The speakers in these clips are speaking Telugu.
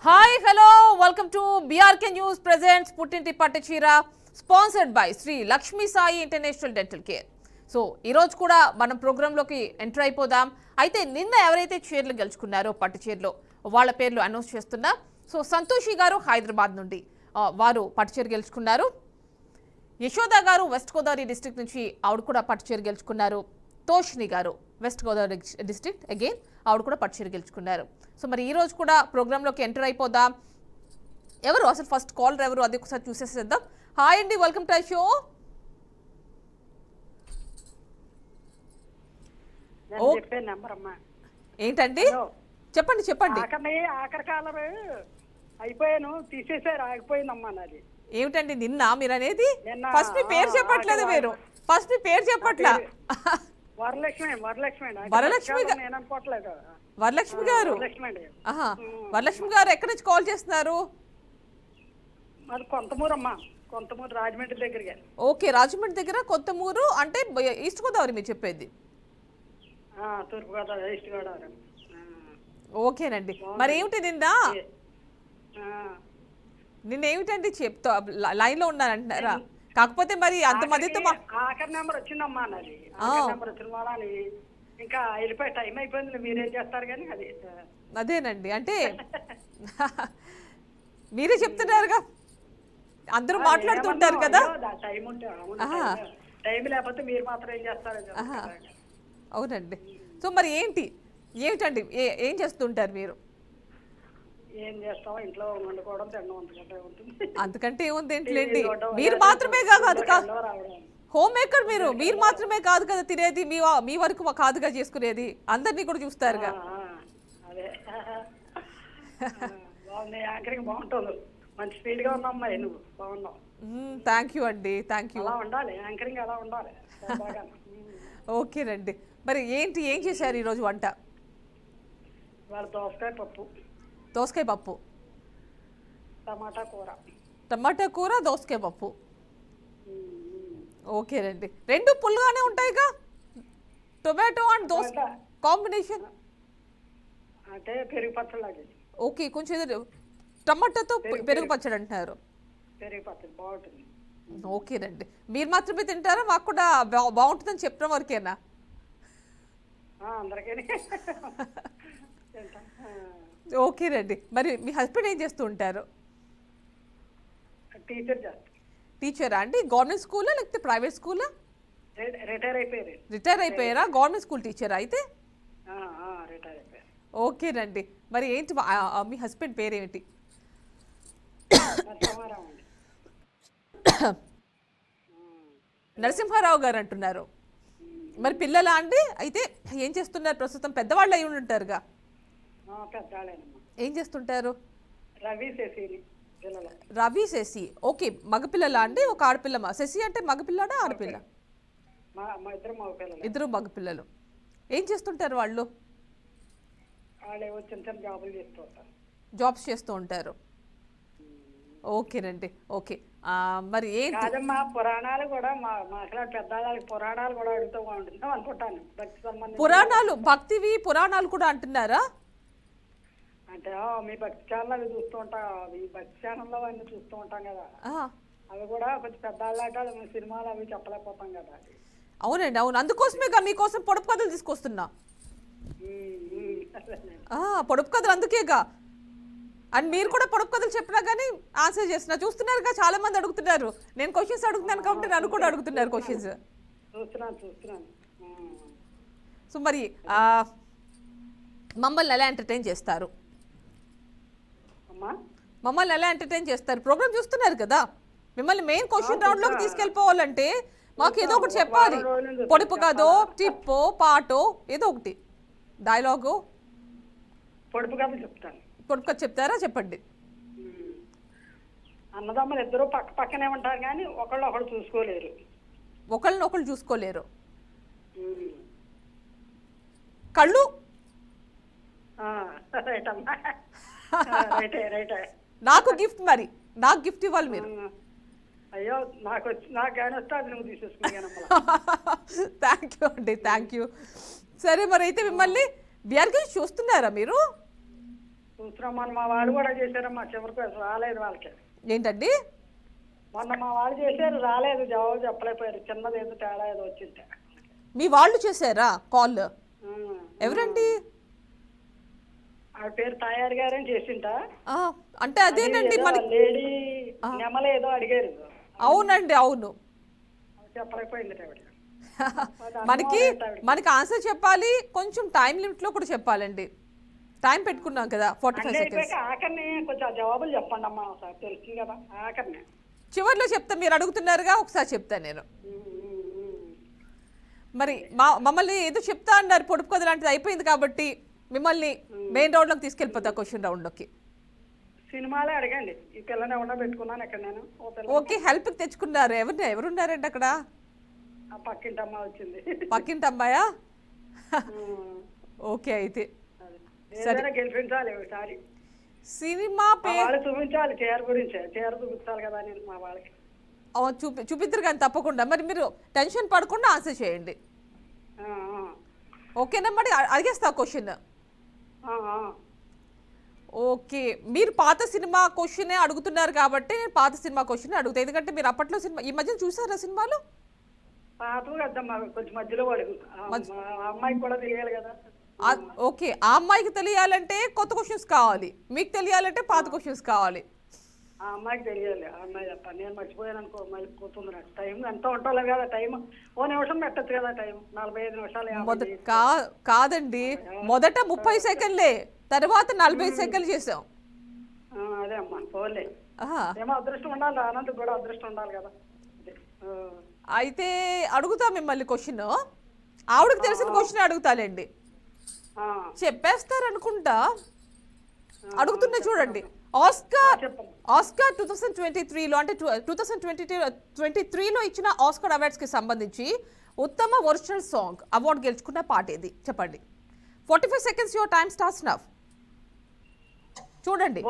Hi hello welcome to BRK news presents పుట్టింటి పట్టుచీర sponsored by Shri Lakshmi Sai international dental care. So ఈరోజు కూడా మనం ప్రోగ్రాంలోకి ఎంటర్ అయిపోదాం. అయితే నిన్న ఎవరైతే చీరలు గెలుచుకున్నారో పట్టు చీరలో వాళ్ళ పేర్లు అనౌన్స్ చేస్తున్నా. సో సంతోషి గారు హైదరాబాద్ నుండి వారు పట్టు చీర గెలుచుకున్నారు. యశోద గారు వెస్ట్ గోదావరి డిస్ట్రిక్ట్ నుంచి ఆవిడ కూడా పట్టు చీర గెలుచుకున్నారు. తోషిని గారు వెస్ట్ గోదావరి డిస్ట్రిక్ట్ అగైన్ ఆవిడ కూడా పట్టు చీర గెలుచుకున్నారు. సో మరి ఈ రోజు కూడా ప్రోగ్రాంలోకి ఎంటర్ అయిపోదాం. ఎవరు అసలు ఫస్ట్ కాలర్ ఎవరు అది ఒకసారి చూసేసేద్దాం. హాయ్ అండి, వెల్కమ్ టు షో. ఏంటండి చెప్పండి చెప్పండి. ఆఖరి కాలర్ అయిపోయాను, తీసేసారు, ఆగిపోయిందమ్మా నాది. ఏమిటండి నిన్న మీరు అనేది? ఫస్ట్ మీ పేరు చెప్పట్లేదు, మీరు ఫస్ట్ మీ పేరు చెప్పట్లా. వరలక్ష్మి వరలక్ష్మి నేను అనుకోవట్లేదు. వరలక్ష్మి గారు, వరలక్ష్మి గారు ఎక్కడి నుంచి కాల్ చేస్తున్నారు? మరి కొంతమూరు అమ్మా, కొంతమూరు రాజమండ్రి దగ్గర. ఓకే, రాజమండ్రి దగ్గర కొంతమూరు అంటే ఈస్ట్ గోదావరి మీరు చెప్పేది? తూర్పు గోదావరి, ఈస్ట్ గోదావరి. ఓకేనండి. మరి ఏమిటి నిన్న ఏమిటండి చెప్తా లైన్ లో ఉన్నారంటున్నారా? కాకపోతే మరి అంతమందితో ఆఖరి నెంబర్ వచ్చిందమ్మా నాది. నెంబర్ వచ్చిన వాళ్ళని ఇంకా వెళ్ళిపోయి టైం అయిపోయింది, మీరేం చేస్తారు కానీ అది అదేనండి. అంటే మీరే చెప్తున్నారుగా, అందరూ మాట్లాడుతుంటారు కదా. టైం ఉంటే టైం లేకపోతే మీరు మాత్రం ఏం చేస్తారు? అవునండి. సో మరి ఏమిటండి ఏం చేస్తుంటారు మీరు? ఏం చేస్తాం, ఇంట్లో వండుకోవడం తినడం, అంతకంటే ఉంటుంది. అంతకంటే ఏముంది ఏంటి? మీరు మాత్రమే కాదు హోమ్ మేకర్, మీరు మాత్రమే కాదు కదా తినేది, మీ వరకు కాదుగా చేసుకునేది, అందరినీ కూడా చూస్తారుగా. అదే బాగుంది, యాంకరింగ్ బాగుంటుంది, మంచి స్పీడ్ గా ఉన్నామ్మా, నువ్వు బాగున్నావు. థ్యాంక్ యూ అండి, థ్యాంక్ యూ. అలా ఉండాలి, యాంకరింగ్ అలా ఉండాలి. ఓకేనండి. మరి ఏం చేశారు ఈరోజు వంట? దోసకాయ పప్పు. దోసకాయ పప్పు, టమాటా కూర. టమాటా కూర, దోసకాయ పప్పు. ఓకేనండి. రెండు పుల్లగానే ఉంటాయిగా, టొమాటో అండ్ దోస కాంబినేషన్. అంటే పెరుగు పచ్చడి. ఓకే, కొంచెం టమాటాతో పెరుగు పచ్చడి అంటున్నారు. పెరుగు పచ్చడి బాగుంటుంది. ఓకేనండి. మీరు మాత్రమే తింటారా? మాకు కూడా బాగుంటుందని చెప్పిన వరకేనా? అందరికీ. ఓకేనండి. మరి మీ హస్బెండ్ ఏం చేస్తూ ఉంటారు? టీచరా అండి? గవర్నమెంట్ స్కూలా లేకపోతే ప్రైవేట్ స్కూలా? రిటైర్ అయిపోయారా? గవర్నమెంట్ స్కూల్ టీచరా అయితే? ఓకేనండి. మరి ఏంటి మీ హస్బెండ్ పేరేంటి? నరసింహారావు గారు అంటున్నారు. మరి పిల్లలా అండి? అయితే ఏం చేస్తున్నారు ప్రస్తుతం? పెద్దవాళ్ళు అయి ఉంటారుగా. ఏం చేస్తుంటారు? రవి శశి. ఓకే, మగపిల్లలా అండి? ఒక ఆడపిల్ల. శశి అంటే మగపిల్లడా ఆడపిల్ల? ఇద్దరు మగపిల్లలు. ఏం చేస్తుంటారు వాళ్ళు? జాబ్స్ చేస్తూ ఉంటారు. ఓకేనండి. ఓకే, మరి ఏంటి పురాణాలు కూడా పురాణాలు కూడా అడుగుతూ ఉంటున్నాం అనుకుంటాను. పురాణాలు, భక్తివి పురాణాలు కూడా అంటున్నారా? అంటే మీ భక్తి ఛానల్ అవి చూస్తూ ఉంటాం, ఈ భక్తి ఛానల్లో అన్ని చూస్తూ ఉంటాం కదా, అవి కూడా కొంచెం పెద్ద సినిమాలు అవి చెప్పలేకపోతాం కదా. అవునండి, అవును. అందుకోసమేగా మీకోసం పొడుపు కథలు తీసుకొస్తున్నా. పొడుపు కథలు అందుకేగా. అండ్ మీరు కూడా పొడుపు కథలు చెప్పినా కానీ ఆన్సర్ చేస్తున్నా. చూస్తున్నారుగా, చాలా మంది అడుగుతున్నారు. నేను క్వశ్చన్స్ అడుగుతున్నాను కాబట్టి నన్ను కూడా అడుగుతున్నారు క్వశ్చన్స్. చూస్తున్నాను. సో మరి మమ్మల్ని ఎలా ఎంటర్టైన్ చేస్తారు? మమ్మల్ని ఎలా ఎంటర్టైన్ చేస్తారు? ప్రోగ్రామ్ చూస్తున్నారు కదా, మిమ్మల్ని మెయిన్ క్వశ్చన్ రౌండ్ లోకి తీసుకెళ్ళిపోవాలంటే మాకు ఏదో ఒకటి చెప్పాలి. పొడుపు కథో, టిప్పో, పాటో, ఏదో ఒకటి డైలాగు. పొడుపు కథ చెప్తాను. పొడుపు కథ చెప్తారా? చెప్పండి. అన్నదమ్ములు ఇద్దరు పక్క పక్కనే ఉంటారు కానీ ఒకళ్ళు చూసుకోలేరు. ఒకళ్ళని చూసుకోలేరు. కళ్ళు నాకు గిఫ్ట్, మరి నాకు గిఫ్ట్ ఇవ్వాలి మీరు. అయ్యో, నాకు కానీ వస్తే అది నువ్వు తీసేసుకున్నాను. థ్యాంక్ యూ అండి, థ్యాంక్ యూ. సరే, మరి అయితే మిమ్మల్ని బీఆర్కే చూస్తున్నారా మీరు? చూస్తున్నాం మొన్న మా వాళ్ళు కూడా చేశారమ్మా చివరికి అసలు రాలేదు వాళ్ళకి. ఏంటండి? మొన్న మా వాళ్ళు చేశారు రాలేదు, జవాబు చెప్పలేకపోయారు. చిన్నది ఏదో తేడా ఏదో వచ్చింటే. మీ వాళ్ళు చేశారా కాల్? ఎవరండి? ఆ పేరు తాయారు గారని చేసింట. అంటే అదేనండి మనకి లేడీ నెమల ఏదో అడిగారు. అవునండి, అవును. చెప్పలేకపోయింది ఆవిడ. మనకి ఆన్సర్ చెప్పాలి, కొంచెం టైం లిమిట్ లో కూడా చెప్పాలండి. టైం పెట్టుకున్నాం కదా 45 సెకండ్స్. ఆఖరిని కొంచెం జవాబులు చెప్పండి అమ్మా, ఒకసారి తెలుసు కదా ఆఖరిని. చివరిలో చెప్తా, మీరు అడుగుతున్నారుగా, ఒకసారి చెప్తాను నేను. మరి మమ్మల్ని ఏదో చెప్తా అన్నారు, పొడుపు కథ లాంటిది అయిపోయింది కాబట్టి మిమ్మల్ని మెయిన్ రౌండ్ లోకి తీసుకెళ్ళిపోతా, క్వశ్చన్ రౌండ్ లోకి. సినిమాలే అడగండి. ఈ పిల్లని ఎవరో పెట్టుకున్నాను ఇక్కడ నేను. ఓకే, హెల్ప్ తెచ్చుకున్నారు. ఎవరున్నారండి అక్కడ? పక్కింటి అమ్మ వచ్చింది. పక్కింటి అమ్మాయా? ఓకే, అయితే గెలిపించాలి ఒకసారి. సినిమా పేరు చూపించాలి, చీర గురించి చీర చూపించాలి కదా నేను మా వాళ్ళకి. చూపిద్దరు కానీ తప్పకుండా. మరి మీరు టెన్షన్ పడకుండా ఆన్సర్ చేయండి, ఓకేనా? మరి అడిగేస్తా క్వశ్చన్. ఓకే, మీరు పాత సినిమా క్వశ్చనే అడుగుతున్నారు కాబట్టి నేను పాత సినిమా క్వశ్చన్ అడుగుతాను. ఎందుకంటే మీరు అప్పట్లో సినిమా ఈ మధ్యన చూసారా సినిమాలు? పాత కదమ్మా, కొంచెం మధ్యలో అడుగు. అమ్మాయికి కూడా తెలియాలి కదా. ఓకే, ఆ అమ్మాయికి తెలియాలంటే కొత్త క్వశ్చన్స్ కావాలి, మీకు తెలియాలంటే పాత క్వశ్చన్స్ కావాలి. ఆ అమ్మాయికి తెలియాలి. ఆ అమ్మాయి చెప్పాలి. నేను మర్చిపోయాను అనుకో, మళ్ళీ పోతుంది నాకు టైం. ఎంత ఉంటలేదు కదా టైం, ఓ నిమిషం పెట్టచ్చు కదా టైం. 45 నిమిషాలు కాదండి, మొదట 30 సెకండ్లే, తర్వాత 45 సెకండ్లు చేసాం. అదే అమ్మా, పోలే. ఏమో అదృష్టం ఉండాలి, అనంతకు కూడా అదృష్టం ఉండాలి కదా. అయితే అడుగుతా మిమ్మల్ని క్వశ్చన్. ఆవిడకి తెలిసిన క్వశ్చన్ అడుగుతాలేండి, చెప్పేస్తారనుకుంటా. అడుగుతున్నా చూడండి. ఆస్కార్ 2023లో అంటే 2023లో ఇచ్చిన ఆస్కార్ అవార్డ్స్ కి సంబంధించి ఉత్తమ ఒరిజినల్ సాంగ్ అవార్డు గెలుచుకున్న పాట ఏది చెప్పండి. 45 seconds your time starts now. చూడండి,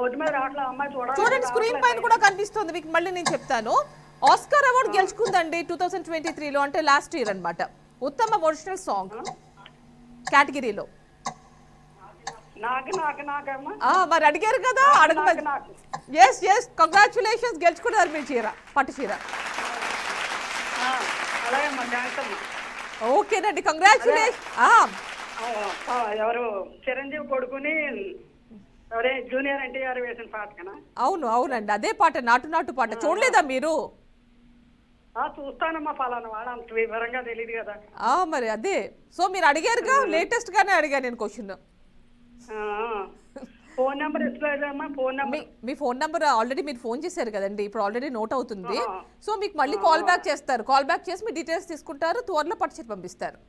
స్క్రీన్ పైన కూడా కనిపిస్తుంది మీకు. మళ్ళీ నేను చెప్తాను. ఆస్కార్ అవార్డు గెలుచుకుందండి 2023లో, అంటే లాస్ట్ ఇయర్ అన్నమాట. ఉత్తమ ఒరిజినల్ సాంగ్ కేటగిరీలో. మరి అడిగారు కదా, ఎస్ కంగ్రాచులేషన్స్, గెలుచుకున్నారు మీ చీర, పట్టు చీర. ఓకేనండి, కంగ్రాచులేషన్. ఎవరు చిరంజీవి కొడుకుని జూనియర్ ఎన్టీఆర్ వేసిన పాట కదా? అవునండి, అదే పాట, నాటు నాటు పాట. చూడలేదా మీరు? చూస్తానమ్మా, ఫలానా వాడు అంత వివరంగా తెలియదు కదా. మరి అదే. సో మీరు అడిగారుగా, లేటెస్ట్ గానే అడిగా నేను క్వశ్చన్. ఫోన్ నెంబర్ ఇస్తలేదమ్మా. మీ ఫోన్ నెంబర్ ఆల్రెడీ మీరు ఫోన్ చేశారు కదండి, ఇప్పుడు ఆల్రెడీ నోట్ అవుతుంది. సో మీకు మళ్ళీ కాల్ బ్యాక్ చేస్తారు. కాల్ బ్యాక్ చేసి మీ డీటెయిల్స్ తీసుకుంటారు, త్వరలో పట్టు చీర పంపిస్తారు.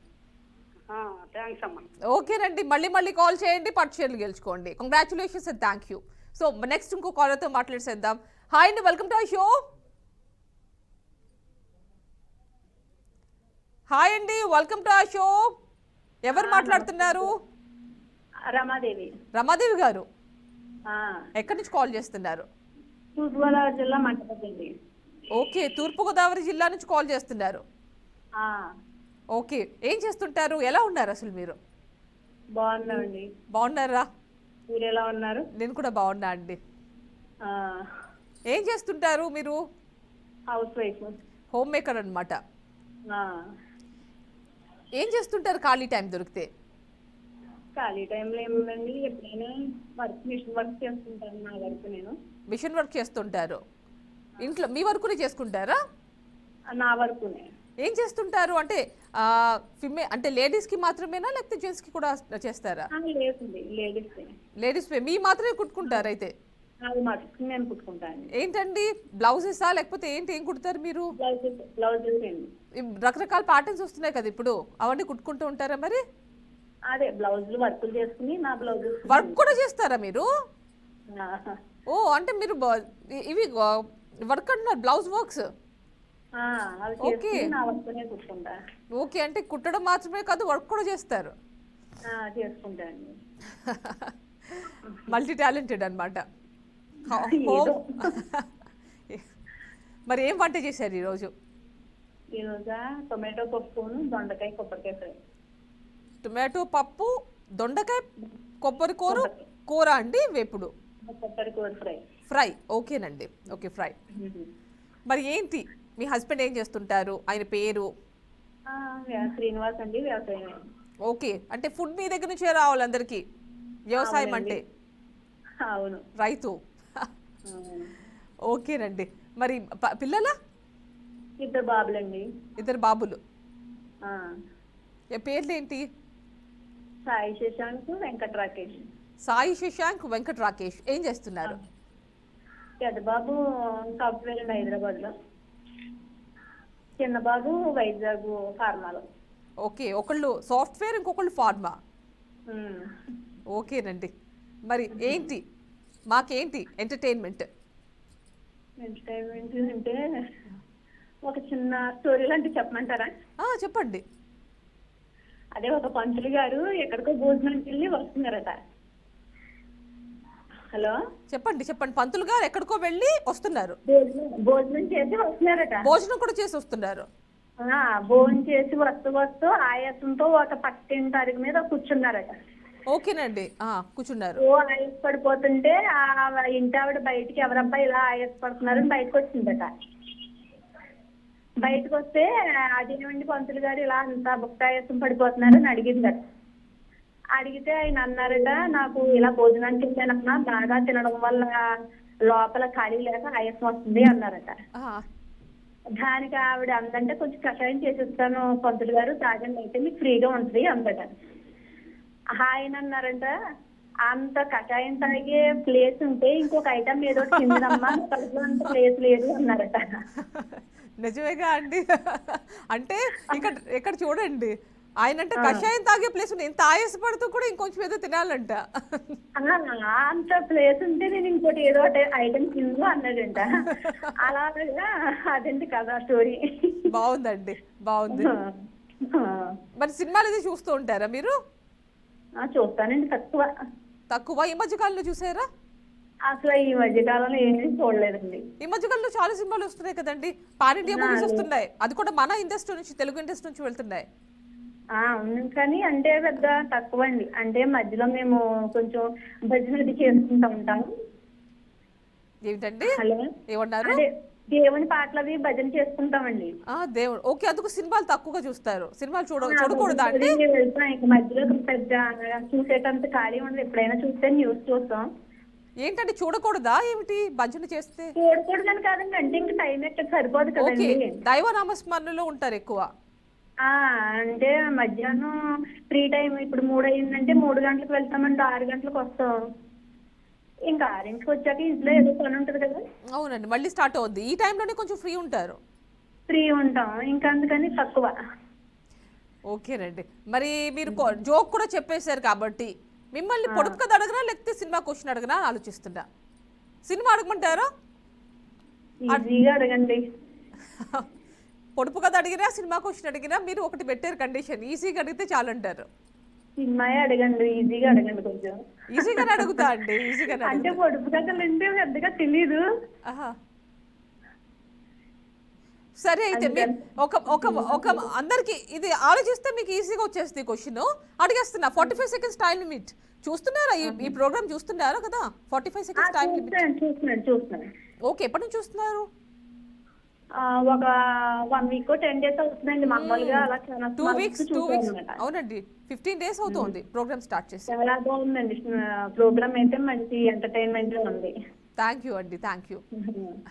ఓకేనండి, మళ్ళీ కాల్ చేయండి, పట్టు చీరలు గెలుచుకోండి. Congratulations and thank you. So next ఇంకో కాలర్తో మాట్లాడేసేద్దాం. హాయ్ అండి, welcome to our show. Hi అండి, వెల్కమ్ టు అవర్ షో. ఎవరు మాట్లాడుతున్నారు? రమాదేవి గారు, ఎక్కడి నుంచి కాల్ చేస్తున్నారు? తూర్పుగోదావరి జిల్లా మంటపల్లి. ఓకే, తూర్పుగోదావరి జిల్లా నుంచి కాల్ చేస్తున్నారు. ఓకే, ఏం చేస్తుంటారు? ఎలా ఉన్నారు అసలు మీరు? బాగున్నామండి. బాగున్నారా? మీరు ఎలా ఉన్నారు? నేను కూడా బాగున్నా అండి. ఏం చేస్తుంటారు మీరు? హౌస్ వైఫ్, హోమ్ మేకర్ అన్నమాట. ఏం చేస్తుంటారు ఖాళీ టైం దొరికితే? ఖాళీ టైంలో ఏముందండి, ఎప్పుడైనా మిషన్ వర్క్ చేస్తుంటాను. నా వర్క్ నేను మిషన్ వర్క్ చేస్తుంటారు. ఇంట్లో మీ వర్కునే చేసుకుంటారా? నా వర్కునే. ఏం చేస్తుంటారు అంటే అంటే లేడీస్ కి మాత్రమేనా, లేకపోతే జెంట్స్ కి కూడా చేస్తారా? లేడీస్ మీ మాత్రమే కుట్టుకుంటారు అయితే? నేను కుట్టుకుంటాను. ఏంటండి, బ్లౌజెసా లేకపోతే ఏంటి, ఏం కుడతారు మీరు? రకరకాల ప్యాటర్న్స్ వస్తున్నాయి కదా ఇప్పుడు, అవన్నీ కుట్టుకుంటూ ఉంటారా మరి? అదే బ్లౌజులు వర్క్ చేసుకుని నా బ్లౌజ్ వర్క్ కూడా చేస్తారా మీరు? ఓ, అంటే మీరు ఇవి వర్క్ అంటున్నారు, బ్లౌజ్ వర్క్స్. ఓకే, అంటే కుట్టడం మాత్రమే కాదు, వర్క్ కూడా చేస్తారు. మల్టీ టాలెంటెడ్ అన్నమాట. మరి ఏం వంట చేశారు ఈరోజు? టొమాటో పప్పును దొండకాయ కొబ్బరికాయ ఫ్రై. టొమాటో పప్పు, దొండకాయ కొబ్బరి కూర కూర అండి వేపుడు? కొబ్బరి కూర ఫ్రై. ఫ్రై, ఓకేనండి. Okay, fry. మరి ఏంటి మీ హస్బెండ్ ఏం చేస్తుంటారు, ఆయన పేరు? శ్రీనివాస్ అండి, వ్యవసాయం. ఓకే, అంటే ఫుడ్ మీ దగ్గర నుంచే రావాలి అందరికి, వ్యవసాయం అంటే? అవును, రైతు. ఓకేనండి. మరి పిల్లల? 2 బాబులండి. 2 బాబులు. పేర్లు ఏంటి? సాయి శశాంక్, వెంకట రాకేష్. సాయి శశాంక్, వెంకట రాకేష్ ఏం చేస్తున్నారు? పెద్ద బాబు సాఫ్ట్వేర్ అండి, హైదరాబాద్ లో. చిన్న బాబు వైజాగ్ ఫార్మాలో. ఓకే, ఒకళ్ళు సాఫ్ట్వేర్, ఇంకొకళ్ళు ఫార్మా. ఓకేనండి. మరి ఏంటి మాకేంటి ఎంటర్టైన్మెంట్? ఎంటర్టైన్మెంట్ అంటే ఒక చిన్న స్టోరీ లాంటివి చెప్పమంటారా? చెప్పండి. అదే, ఒక పంతులు గారు ఎక్కడికో భోజనానికి వెళ్ళి వస్తున్నారట. హలో, చెప్పండి చెప్పండి. పంతులు గారు ఎక్కడికో వెళ్ళి వస్తున్నారు. భోజనం చేసి వస్తున్నారట. భోజనం కూడా చేసి వస్తున్నారు. భోజనం చేసి వస్తూ ఆయాసంతో ఒక పక్కింటి అరుగు మీద కూర్చున్నారట. ఓకేనండి, కూర్చున్నారు. ఆయాస పడిపోతుంటే ఆ ఇంటి ఆవిడ బయటికి, ఎవరబ్బా ఇలా ఆయాస పడుతున్నారని బయటకు వచ్చిందట. బయటకు వస్తే అదేమండి పంతులు గారు ఇలా అంత భుక్తాయాసం పడిపోతున్నారని అడిగిందట. అడిగితే ఆయన అన్నారట, నాకు ఇలా భోజనానికి వెళ్ళానన్నా, బాగా తినడం వల్ల లోపల ఖాళీ లేక ఆయాసం వస్తుంది అన్నారట. దానికి ఆవిడ అందంటే, కొంచెం కషాయం చేసిస్తాను పంతులు గారు, తాగండి, అయితే మీకు ఫ్రీగా ఉంటుంది అందట. ఆయన అన్నారంట, అంత కషాయం తాగే ప్లేస్ ఉంటే ఇంకొక ఐటమ్ ఏదో తిందమ్మా, కడుపులో అంత ప్లేస్ లేదు అన్నారట. నిజమేగా అండి. అంటే ఇక్కడ చూడండి, ఆయన అంటే కషాయం తాగే ప్లేస్ ఉంది, ఇంత ఆయాసపడుతూ కూడా ఇంకొంచెం ఏదో తినాలంట. అంత ప్లేస్ ఉంటే నేను ఇంకోటి ఏదో ఐటమ్ తిందు అన్నాడంట. అలాగా అదండి కదా స్టోరీ. బాగుందండి, బాగుంది. మరి సినిమాలు ఇది చూస్తూ ఉంటారా మీరు? చూస్తానండి, తక్కువ. ఈ మధ్యకాలంలో చూసారా? అసలు ఈ మధ్యకాలంలో ఏమీ చూడలేదండి. ఈ మధ్యకాలంలో చాలా సినిమాలు వస్తున్నాయి కదండి, పాన్ ఇండియా మూవీస్ వస్తున్నాయి, అది కూడా మన ఇండస్ట్రీ నుంచి, తెలుగు ఇండస్ట్రీ నుంచి వెళ్తున్నాయి. అవును, కానీ అంటే పెద్ద తక్కువ అండి. అంటే మధ్యలో మేము కొంచెం భజన అది చేసుకుంటా ఉంటాము. ఏమిటండి? హలో, ఏమన్నారు? అదే దేవుని పాటలు అవి భజన చేసుకుంటామండి. దేవుడు. ఓకే, అందుకు సినిమాలు తక్కువగా చూస్తారు. సినిమాలు చూడకూడదా అండి? మధ్యలో పెద్ద చూసేటంత ఖాళీ ఉండదు. ఎప్పుడైనా చూస్తే న్యూస్ చూస్తాం. ఏంటంటే చూడకూడదా ఏమిటి? భజన చేస్తే చూడకూడదని కాదండి, అంటే ఇంకా టైం ఎక్కడ సరిపోదు కదండి. దైవనామస్మరణలో ఉంటారు ఎక్కువ. అంటే మధ్యాహ్నం ఫ్రీ టైం ఇప్పుడు 3 అయిందంటే 3 గంటలకు వెళ్తామండి, 6 గంటలకు వస్తాం. ఇంకా 6ంటికి వచ్చాక ఇంట్లో ఏదో పని ఉంటది కదా. అవునండి, మళ్ళీ స్టార్ట్ అవుద్ది. ఈ టైంలోనే కొంచెం ఫ్రీ ఉంటారు. ఫ్రీ ఉంటాం, ఇంకా అందుకని తక్కువ. ఓకేనండి. మరి మీరు జోక్ కూడా చెప్పేశారు కాబట్టి మిమ్మల్ని పొడుపు కథ అడగనా, లేకపోతే సినిమా క్వశ్చన్ అడగనా అని ఆలోచిస్తున్నా. సినిమా అడగమంటారా? ఈజీగా అడగండి. పొడుపు కథ అడిగినా, సినిమా క్వశ్చన్ అడిగినా మీరు ఒకటి పెట్టారు కండిషన్, ఈజీగా అడిగితే చాలంటారు. సినిమా అడగండి, ఈజీగా అడగండి. కొంచెం ఈజీగానే అడుగుతా అండి, ఈజీగానే. అంటే పొడుపు కథలు అంటే పెద్దగా తెలీదు. సరే, అయితే ఒక అందరికి ఇది ఆలోచిస్తే మీకు ఈజీగా వచ్చేస్తుంది క్వశ్చన్. అడిగేస్తున్నా. 45 seconds time limit. చూస్తున్నారా ఈ ప్రోగ్రామ్? చూస్తున్నారా కదా? 45 సెకండ్స్ టైం లిమిట్. చూస్తున్నాను. ఓకే, ఎప్పటి నుంచి చూస్తున్నారు? ఒక 1 వీక్ 10 డేస్ అవుతుందండి. మామూలుగా అలా 2 వీక్స్. అవునండి, 15 డేస్ అవుతుంది ప్రోగ్రామ్ స్టార్ట్ చేసి. చాలా బాగుందండి ప్రోగ్రామ్, అయితే మంచి ఎంటర్టైన్మెంట్ ఉంది. థ్యాంక్ యూ అండి, థ్యాంక్ యూ.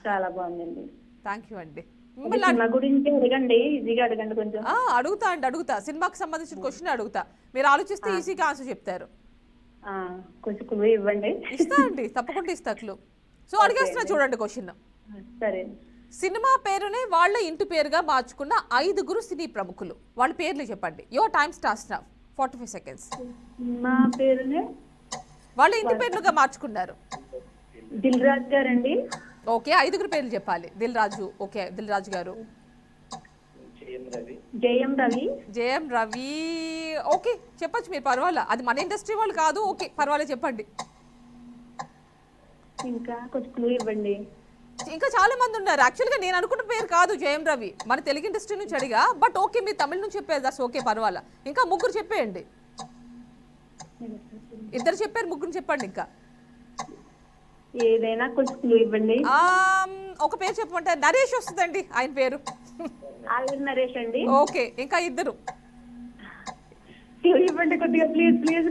చాలా బాగుందండి. థ్యాంక్ యూ అండి. సినిమా గురించి అడగండి, ఈజీగా అడగండి కొంచెం. అడుగుతా. సినిమాకి సంబంధించిన క్వశ్చన్ అడుగుతా. మీరు ఆలోచిస్తే ఈజీగా ఆన్సర్ చెప్తారు. కొంచెం క్లూ ఇవ్వండి. ఇస్తా అండి, తప్పకుండా ఇస్తా క్లూ. సో అడిగేస్తున్నా చూడండి క్వశ్చన్. సరే. సినిమా పేరునే వాళ్ళ ఇంటి పేరుగా మార్చుకున్న 5గురు సినీ ప్రముఖులు, వాళ్ళ పేర్లు చెప్పండి. Your time starts now. 45 seconds. Cinema పేరునే వాళ్ళ ఇంటి పేర్లుగా మార్చుకున్నారు. దిల్ రాజు గారండి. ఓకే, 5గురు పేర్లు చెప్పాలి. దిల్ రాజు. ఓకే, దిల్ రాజు గారు. జయం రవి. ఓకే, చెప్పచ్చు మీరు, పర్వాలేదు. అది మన ఇండస్ట్రీ వాళ్ళు కాదు. ఓకే, పర్వాలేదు, చెప్పండి. ఇంకా కొంచెం క్లూ ఇవ్వండి. ఇంకా చాలా మంది ఉన్నారు. యాక్చువల్గా నేను అనుకున్న పేరు కాదు జయం రవి, మన తెలుగు ఇండస్ట్రీ నుంచి అడిగా. బట్ ఓకే, మీరు తమిళ నుంచి చెప్పేది. దట్స్ ఓకే, పర్వాలా. ఇంకా 3 చెప్పేయండి. ఇద్దరు చెప్పారు, ముగ్గురు చెప్పండి ఇంకా. ఏదైనా కొంచెం క్లూ ఇవ్వండి. ఒక పేరు చెప్పమంటే నరేష్ వస్తుందండి ఆయన పేరు. ఆల్రెడీ నరేష్ అండి. ఓకే, ఇంకా ఇద్దరు. క్లూ ఇవ్వండి కొద్దిగా ప్లీజ్ ప్లీజ్.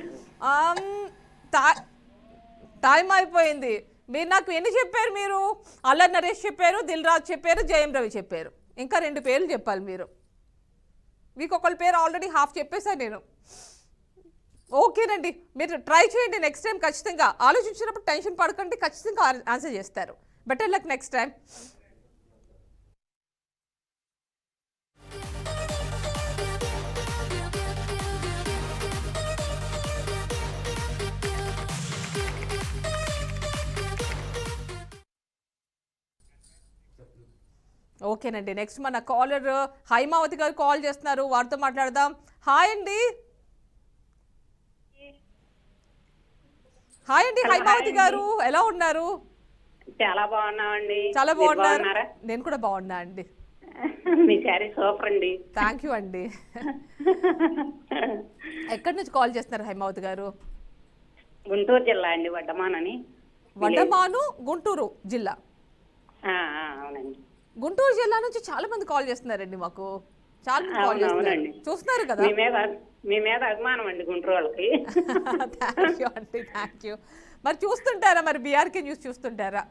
టైం అయిపోయింది. మీరు నాకు ఎన్ని చెప్పారు? మీరు అల్లరి నరేష్ చెప్పారు, దిల్ రాజు చెప్పారు, జయం రవి చెప్పారు. ఇంకా 2 పేర్లు చెప్పాలి మీరు. మీకు ఒకళ్ళ పేరు ఆల్రెడీ హాఫ్ చెప్పేశాను నేను. ఓకేనండి, మీరు ట్రై చేయండి నెక్స్ట్ టైం ఖచ్చితంగా. ఆలోచించినప్పుడు టెన్షన్ పడకండి, ఖచ్చితంగా ఆన్సర్ చేస్తారు. Better luck next time. ఓకేనండి, నెక్స్ట్ మన కాలర్ హైమావతి గారు కాల్ చేస్తున్నారు, వారితో మాట్లాడదాం. హాయ్ అండి. హాయ్ అండి హైమావతి గారు, ఎలా ఉన్నారు? చాలా బాగున్నామండి. చాలా బాగున్నారు. నేను కూడా బాగున్నా అండి. మీ శారీ సూపర్ అండి. థ్యాంక్ యూ అండి. ఎక్కడి నుంచి కాల్ చేస్తున్నారు హైమావతి గారు? గుంటూరు జిల్లా అండి, వడ్డమానని. వడ్డమాను, గుంటూరు జిల్లా. అవునండి. గుంటూరు జిల్లా నుంచి చాలా మంది కాల్ చేస్తున్నారండి మాకు. చాలా మంది కాల్ చేస్తున్నారు, చూస్తున్నారు కదా. మీ మీద అభిమానం అండి గుంటూరు వాళ్ళకి. థ్యాంక్ యూ అండి, థ్యాంక్ యూ. మరి చూస్తుంటారా, మరి బీఆర్కే న్యూస్ చూస్తుంటారా?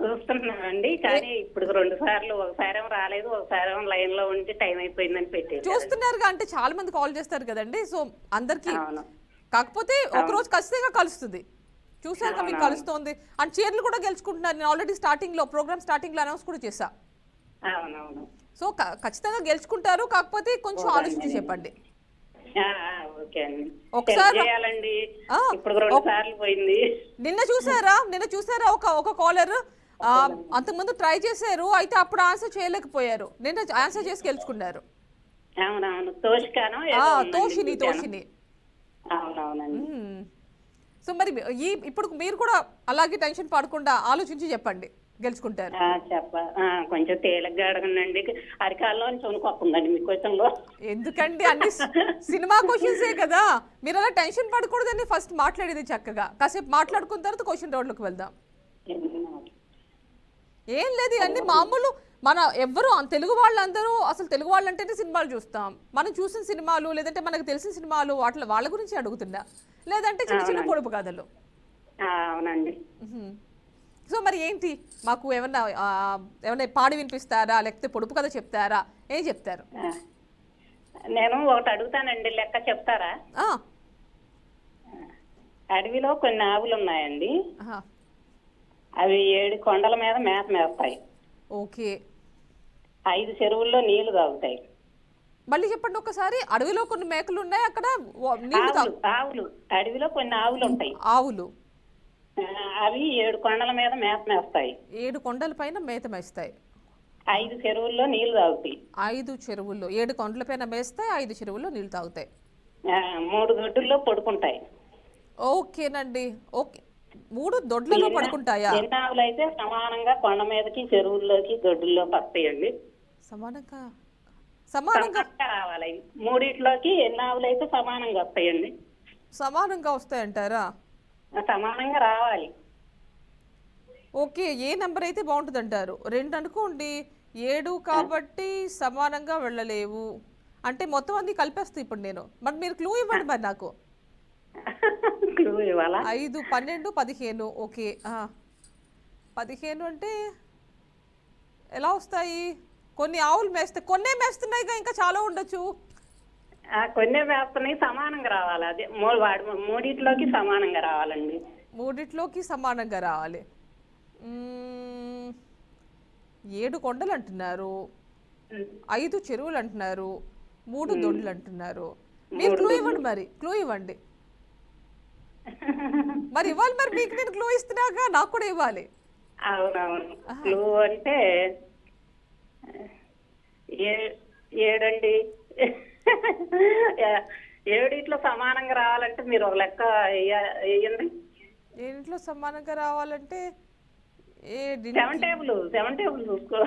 చూస్తున్నానండి, కానీ ఇప్పుడు 2 సార్లు, ఒకసారి రాలేదు, ఒకసారి లైన్ లో ఉండి టైం అయిపోయిందని పెట్టి చూస్తున్నారుగా. అంటే చాలా మంది కాల్ చేస్తారు కదండి, సో అందరికి. కాకపోతే ఒక రోజు ఖచ్చితంగా కలుస్తుంది. చూసారుగా మీకు కలుస్తోంది. అండ్ చీరలు కూడా గెలుచుకుంటున్నారు. నేను ఆల్రెడీ ప్రోగ్రామ్ స్టార్టింగ్ లో అనౌన్స్ కూడా చేశా. సో ఖచ్చితంగా గెలుచుకుంటారు, కాకపోతే కొంచెం ఆలోచించి చెప్పండి. ఒకసారి నిన్న చూసారా ఒక కాలర్ అంతకుముందు ట్రై చేశారు, అయితే అప్పుడు ఆన్సర్ చేయలేకపోయారు. నిన్న ఆన్సర్ చేసి గెలుచుకున్నారు. తోషిని. సో మరి ఇప్పుడు మీరు కూడా అలాగే టెన్షన్ పడకుండా ఆలోచించి చెప్పండి, గెలుచుకుంటారు. కొంచెం తేలిగ్గా అడగండి. అరికాల్లో చొనుకొస్తుందండి మీ క్వశ్చన్లో. ఎందుకండి, అన్ని సినిమా క్వశ్చన్సే కదా. మీరు అలా టెన్షన్ పడకూడదండి. ఫస్ట్ మాట్లాడేది చక్కగా, కాసేపు మాట్లాడుకున్న తర్వాత క్వశ్చన్ రౌండ్లోకి వెళ్దాం. ఏం లేదు, అన్ని మామూలు. మన ఎవ్వరు తెలుగు వాళ్ళందరూ అసలు తెలుగు వాళ్ళు అంటేనే సినిమాలు చూస్తాం. మనం చూసిన సినిమాలు, లేదంటే మనకు తెలిసిన సినిమాలు, వాళ్ళ గురించి అడుగుతున్నా, లేదంటే చిన్న చిన్న పొడుపు కథలు. అవునండి. సో మరి ఏంటి, మాకు ఏమన్నా పాడి వినిపిస్తారా, లేకపోతే పొడుపు కథ చెప్తారా, ఏం చెప్తారు? నేను ఒకటి అడుగుతానండి, లెక్క చెప్తారా? అడవిలో కొన్ని ఆవులు ఉన్నాయండి, అవి 7 కొండల మీద మేత మేస్తాయి. ఓకే. 5 చెరువుల్లో నీళ్లు తాగుతాయి. మళ్ళీ చెప్పండి ఒకసారి. అడవిలో కొన్ని మేకలు ఉన్నాయి, అక్కడ ఆవులు, అడవిలో కొన్ని ఆవులు ఉంటాయి. ఆవులు అవి 7 కొండల మీద మేత మేస్తాయి. 7 కొండల పైన మేత మేస్తాయి. 5 చెరువుల్లో నీళ్లు తాగుతాయి. 5 చెరువుల్లో, 7 కొండల పైన మేస్తాయి, 5 చెరువుల్లో నీళ్లు తాగుతాయి. 3 దొడ్డుల్లో పడుకుంటాయి. ఓకేనండి. ఓకే, 3 దొడ్లలో పడుకుంటాయా? ఎన్నావులు అయితే సమానంగా కొండ మీదకి, చెరువుల్లోకి, దొడ్డుల్లో పడతాయండి. సమానంగా రావాలి. 3 ఎన్నావులు అయితే సమానంగా వస్తాయండి. సమానంగా వస్తాయంటారా? సమానంగా రావాలి. ఓకే, ఏ నెంబర్ అయితే బాగుంటుంది అంటారు? 2 అనుకోండి, 7 కాబట్టి సమానంగా వెళ్ళలేవు అంటే మొత్తం అన్ని కలిపేస్తాయి ఇప్పుడు నేను. మరి మీరు క్లూ ఇవ్వండి మరి నాకు. 5, 12, 15. ఓకే, 15 అంటే ఎలా వస్తాయి? కొన్ని ఆవులు మేస్తాయి, కొన్నే మేస్తున్నాయి, ఇంకా చాలా ఉండొచ్చు. కొన్ని మేస్తున్నాయి, సమానంగా రావాలి. అదే 3 సమానంగా రావాలండి. 3 సమానంగా రావాలి. 7 కొండలు అంటున్నారు, 5 చెరువులు అంటున్నారు, 3 దొడ్లు అంటున్నారు. మీరు క్లూ ఇవ్వండి, మరి క్లూ ఇవ్వండి. మరి ఇవ్వాలి, మరి మీకు నేను క్లూ ఇస్తున్నాగా, నాకు కూడా ఇవ్వాలి. అవునవును. క్లూ అంటే 7 అండి. 7 సమానంగా రావాలంటే మీరు ఒక లెక్క వేయండి. 7 సమానంగా రావాలంటే 7 టేబుల్ చూసుకో.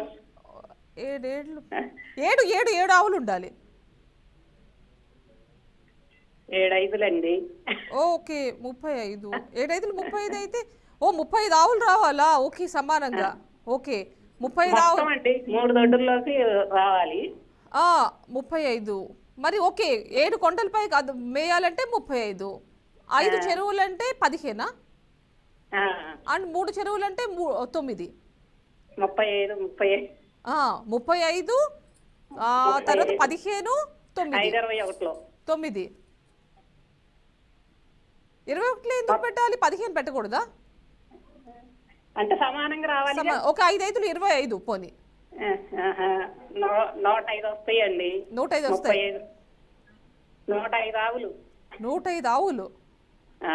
7 ఆవులు ఉండాలి. 7-5 ఓకే 35 7 35 అయితే 35 ఆవులు రావాలా? ఓకే సమానంగా. ఓకే 35 ఆవులు మొత్తం అండి 3 దొడ్డుల్లోకి రావాలి. 35 మరి ఓకే 7 కొండలపై కాదు మేయాలంటే 35 5 చెరువులంటే 15 అండ్ 3 చెరువులంటే 9 35 35 తర్వాత 15 9 21 9 21 ఎందుకు పెట్టాలి? 15 పెట్టకూడదా? అంటే సమానంగా రావాలి. ఒక 5 5 25 పోనీ 105 వస్తాయండి. 105 వస్తాయి. 105 ఆవులు. 105 ఆవులు. ఆ,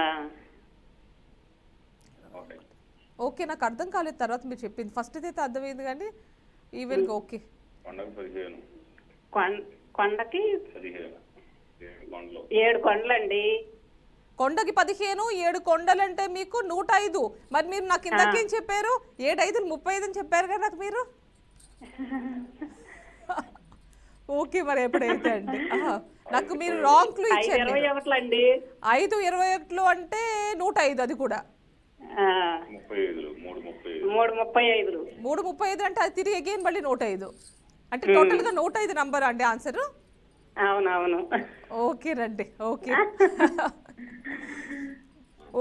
ఓకే నాకు అర్థం కాలేదు తర్వాత మీరు చెప్పింది. ఫస్ట్ అయితే అర్థమైంది కానీ ఈవెన్కి ఓకే. కొండకి 7 కొండలండి. కొండకి 15 7 కొండలంటే మీకు 105. మరి మీరు నాకు ఇందాకేం చెప్పారు? 7 5 35 అని చెప్పారు కదా నాకు మీరు. ఓకే మరి ఎప్పుడైతే అండి నాకు మీరు రాంగ్ క్లూ ఇచ్చారు. 21 అండి. 5 21 అంటే 105 అది కూడా. 335. 335 అంటే అది తిరిగి అగైన్ మళ్ళీ 105 అంటే టోటల్ గా 105 నంబర్ అండి ఆన్సర్. అవునవును. ఓకే రండి. ఓకే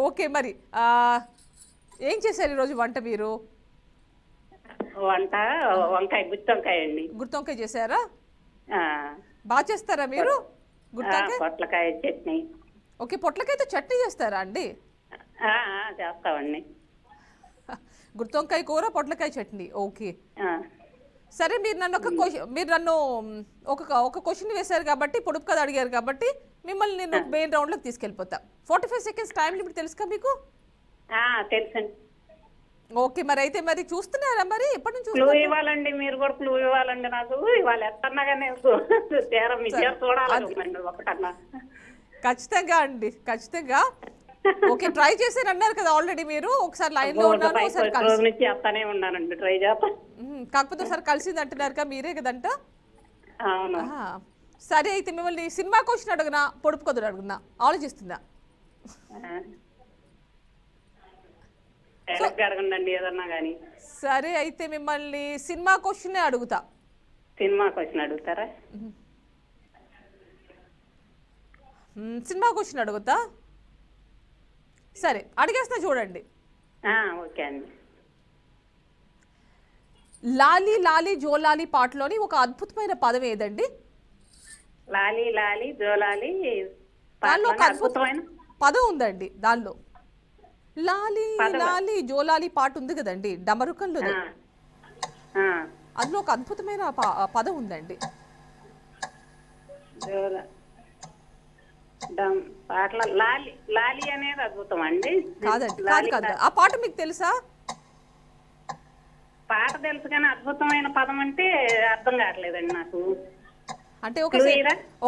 ఓకే మరి ఏం చేశారు ఈరోజు వంట మీరు? వంట వంకాయ గుత్తి వంకాయ అండి. గుత్తి వంకాయ చేశారా? బాగా చేస్తారా మీరు గుత్తొంకాయ? పొట్లకాయ చట్నీ. ఓకే పొట్లకాయతో చట్నీ చేస్తారా అండి? చేస్తామండి. గుత్తొంకాయ కూర పొట్లకాయ చట్నీ. ఓకే సరే మీరు నన్ను ఒక క్వశ్చన్ వేశారు కాబట్టి పొడుపు కథ అడిగారు కాబట్టి మిమ్మల్ని నేను మెయిన్ రౌండ్లోకి తీసుకెళ్ళిపోతా. 45 సెకండ్స్ టైం లిమిట్ తెలుసుగా మీకు? తెలుసండి. ఓకే మరి అయితే మరి చూస్తున్నారా? మరి ఎప్పటి నుంచి క్లూ ఇవ్వాలండి, మీరు కూడా క్లూ ఇవ్వాలండి నాకు. ఇవాళ ఎత్తన్నాగానే చూడాలండి ఒకటన్నా. ఖచ్చితంగా అండి ఖచ్చితంగా. ఓకే ట్రై చేశారు అన్నారు కదా ఆల్రెడీ మీరు. ఒకసారి లైన్ లో ఉన్నాను ఒకసారి చేస్తానే ఉన్నానండి ట్రై చేస్తా. కాకపోతే ఒకసారి కలిసింది అంటున్నారుగా మీరే కదంట. అవును సరే అయితే మిమ్మల్ని సినిమా క్వశ్చన్ అడుగునా పొడుపు కథలు అడుగునా ఆలోచిస్తుందా? అడగండి ఏదన్నా కానీ. సరే అయితే మిమ్మల్ని సినిమా క్వశ్చన్ అడుగుతా. సినిమా క్వశ్చన్ అడుగుతారా? సినిమా క్వశ్చన్ అడుగుతా. సరే అడిగేస్తా చూడండి. ఓకే అండి. లాలి లాలి జోలాలి పాటలోని ఒక అద్భుతమైన పదం ఏదండి? లాలి లాలి జోలాలి దానిలో ఒక అద్భుతమైన పదం ఉందండి. దానిలో లాలి లాలి జోలాలి పాట ఉంది కదండి డమరుకంలో. అందులో ఒక అద్భుతమైన పదం ఉందండి. లాలి లాలి అనేది అద్భుతం అండి. కాదండి కాదు కాదు. ఆ పాట మీకు తెలుసా? పాట తెలుసు కానీ అద్భుతమైన పదం అంటే అర్థం కావట్లేదండి నాకు. అంటే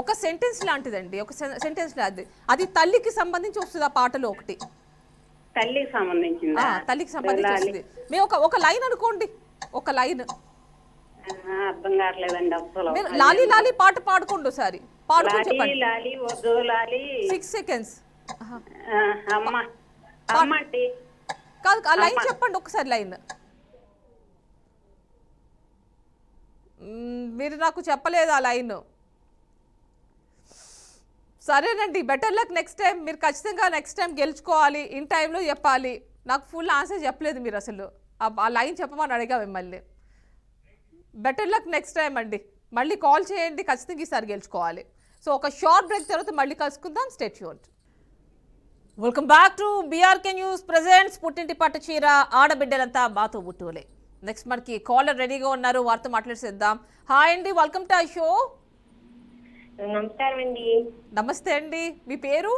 ఒక సెంటెన్స్ లాంటిదండి. ఒక సెంటెన్స్ లాంటిది. అది తల్లికి సంబంధించి వస్తుంది ఆ పాటలో ఒకటి. తల్లికి సంబంధించింది. తల్లికి సంబంధించి వస్తుంది. మేము ఒక లైన్ అనుకోండి. ఒక లైన్ అర్థం కావట్లేదండి అసలు. లాలి లాలి పాట పాడుకోండి ఒకసారి. పాడుకొని చెప్పండి. లాలి జోలాలి 6 సెకండ్స్. అమ్మ అమ్మ అంటే కాదు ఆ లైన్ చెప్పండి ఒకసారి లైన్. మీరు నాకు చెప్పలేదు ఆ లైన్. సరేనండి బెటర్ లక్ నెక్స్ట్ టైం. మీరు ఖచ్చితంగా నెక్స్ట్ టైం గెలుచుకోవాలి. ఇన్ టైంలో చెప్పాలి. నాకు ఫుల్ ఆన్సర్ చెప్పలేదు మీరు అసలు. ఆ లైన్ చెప్పమని అడిగా మిమ్మల్ని. బెటర్ లక్ నెక్స్ట్ టైం అండి. మళ్ళీ కాల్ చేయండి. ఖచ్చితంగా ఈసారి గెలుచుకోవాలి. సో ఒక షార్ట్ బ్రేక్ తర్వాత మళ్ళీ కలుసుకుందాం. Stay tuned. Welcome back to BRK news presents పుట్టింటి పట్టు చీర ఆడబిడ్డలంతా బాతో బుట్టులే. నెక్స్ట్ మనకి కాలర్ రెడీగా ఉన్నారు. వారితో మాట్లాడేసేద్దాం. హాయ్ అండి వెల్కమ్ టు షో. నమస్కారం అండి. నమస్తే అండి. మీ పేరు?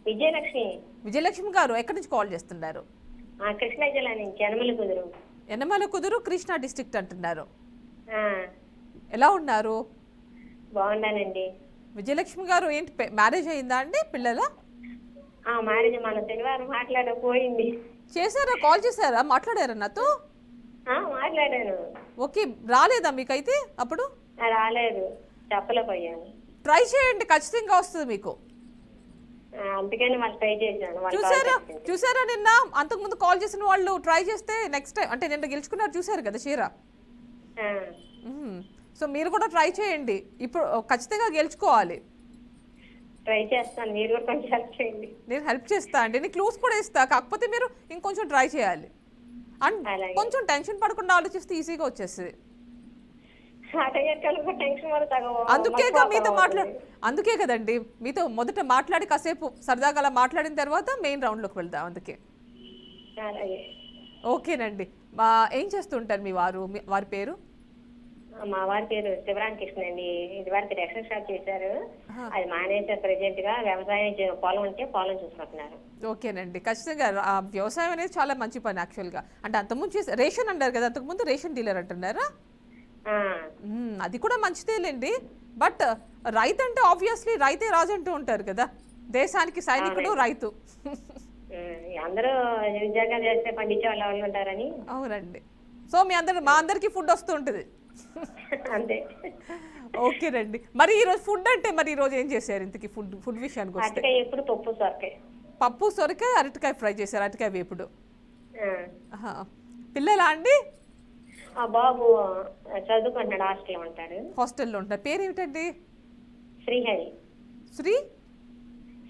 విజయలక్ష్మి. విజయలక్ష్మి గారు ఎక్కడి నుంచి కాల్ చేస్తున్నారు? కృష్ణా జిల్లా నుంచి యనమల కుదురు కృష్ణా డిస్ట్రిక్ట్ అంటున్నారు. ఎలా ఉన్నారు? బాగున్నానండి. విజయలక్ష్మి గారు ఏంటి మ్యారేజ్ అయిందా అండి? పిల్లల మ్యారేజ్ మన శనివారం మాట్లాడకపోయింది. చేశారా? కాల్ చేశారా? మాట్లాడారా నాతో? మాట్లాడాను. ఓకే రాలేదా మీకైతే అప్పుడు? రాలేదు చెప్పలేకపోయాను. ట్రై చేయండి ఖచ్చితంగా వస్తుంది మీకు. అందుకని వాళ్ళు ట్రై చేశాను. వాళ్ళు call చూసారా చేసింది. చూసారా నిన్న అంతకుముందు కాల్ చేసిన వాళ్ళు ట్రై చేస్తే నెక్స్ట్ టైం అంటే నిన్న గెలుచుకున్నారు చూసారు కదా చీర. ఆ, సో మీరు కూడా ట్రై చేయండి, ఇప్పుడు ఖచ్చితంగా గెలుచుకోవాలి. ట్రై చేస్తాను, మీరు కూడా కొంచెం హెల్ప్ చేయండి. నేను హెల్ప్ చేస్తా అండి, నేను క్లూస్ కూడా ఇస్తా, కాకపోతే మీరు ఇంకొంచెం ట్రై చేయాలి. అండ్ అలాగే. కొంచెం టెన్షన్ పడకుండా ఆలోచిస్తే ఈజీగా వచ్చేస్తుంది. టెన్షన్ వల్ల అందుకేగా మీతో అందుకే కదండి మీతో మొదట మాట్లాడి కాసేపు సరదాగా అలా మాట్లాడిన తర్వాత మెయిన్ రౌండ్లోకి వెళ్దాం. అందుకే అలాగే. ఓకేనండి. ఏం చేస్తుంటారు మీ వారి పేరు? మా వారి పేరు శివరామకృష్ణ అండి. ఇది వారికి రేషన్ షాప్ చేశారు, అది మానేశారు. ప్రెసెంట్ గా వ్యవసాయం పొలం ఉంటే పొలం చూసుకుంటున్నారు. ఓకేనండి, ఖచ్చితంగా వ్యవసాయం అనేది చాలా మంచి పని యాక్చువల్గా. అంటే అంతకుముందు రేషన్ అంటారు కదా, అంతకుముందు రేషన్ డీలర్ అంటున్నారా? ఆ, అది కూడా మంచిదేలేండి. బట్ రైతు అంటే ఆబ్వియస్లీ రైతే రాజు అంటూ ఉంటారు కదా, దేశానికి సైనికుడు రైతు. అందరూ ఉద్యోగాలు చేస్తే పండించే వాళ్ళు ఉంటారని. అవునండి. సో మా అందరికి ఫుడ్ వస్తూ ఉంటుంది. అంతే. ఓకేనండి. మరి ఈరోజు ఫుడ్ అంటే మరి ఈరోజు ఏం చేశారు ఇంతకీ? ఫుడ్ విషయానికి వస్తే అరటికాయ ఎప్పుడు పప్పు సొరకాయ. పప్పు సొరకాయ అరటికాయ ఫ్రై చేశారు, అరటికాయ వేపుడు. ఆ. పిల్లలా అండి? ఆ బాబు చదువుకుంటున్నాడు, హాస్టల్లో ఉంటాడు. హాస్టల్లో ఉంటారు. పేరు ఏమిటండి? శ్రీహరి.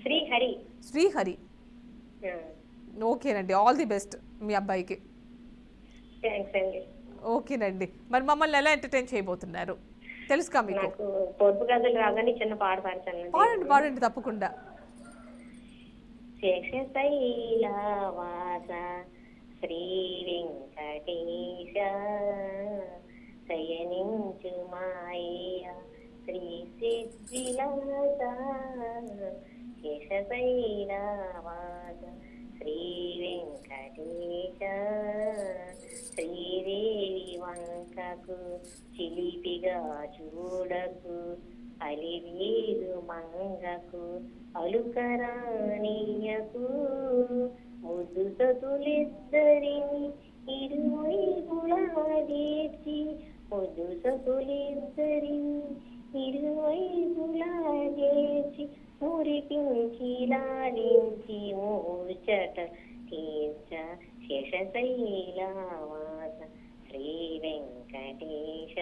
శ్రీహరి. శ్రీహరి. ఓకేనండి, ఆల్ ది బెస్ట్ మీ అబ్బాయికి. థ్యాంక్స్ అండి. ఓకేనండి. మరి మమ్మల్ని ఎలా ఎంటర్టైన్ చేయబోతున్నారు తెలుసుగా మీకు? నాకు పొద్దు గదులు రాగానే చిన్న పాట పాడతాను. పాడండి తప్పకుండా. శేషశైలవాస శ్రీ వెంకటేశ శయనించు మాయ శ్రీ సిద్ధిలాస. శేషశైలవాస శ్రీ వెంకటేశ శ్రీదేవి వంకకు చిలిపిగా చూడకు అలివేలు మంగకు అలుకరాణీయకు ముద్దు సతులిద్దరిని ఇరువైపులా చేర్చి ముద్దు సతులిద్దరిని ఇరువైపులా చేర్చి మురిపించి లాలించి మూర్చట తీర్చ. శేషశైలవాస శ్రీ వెంకటేశ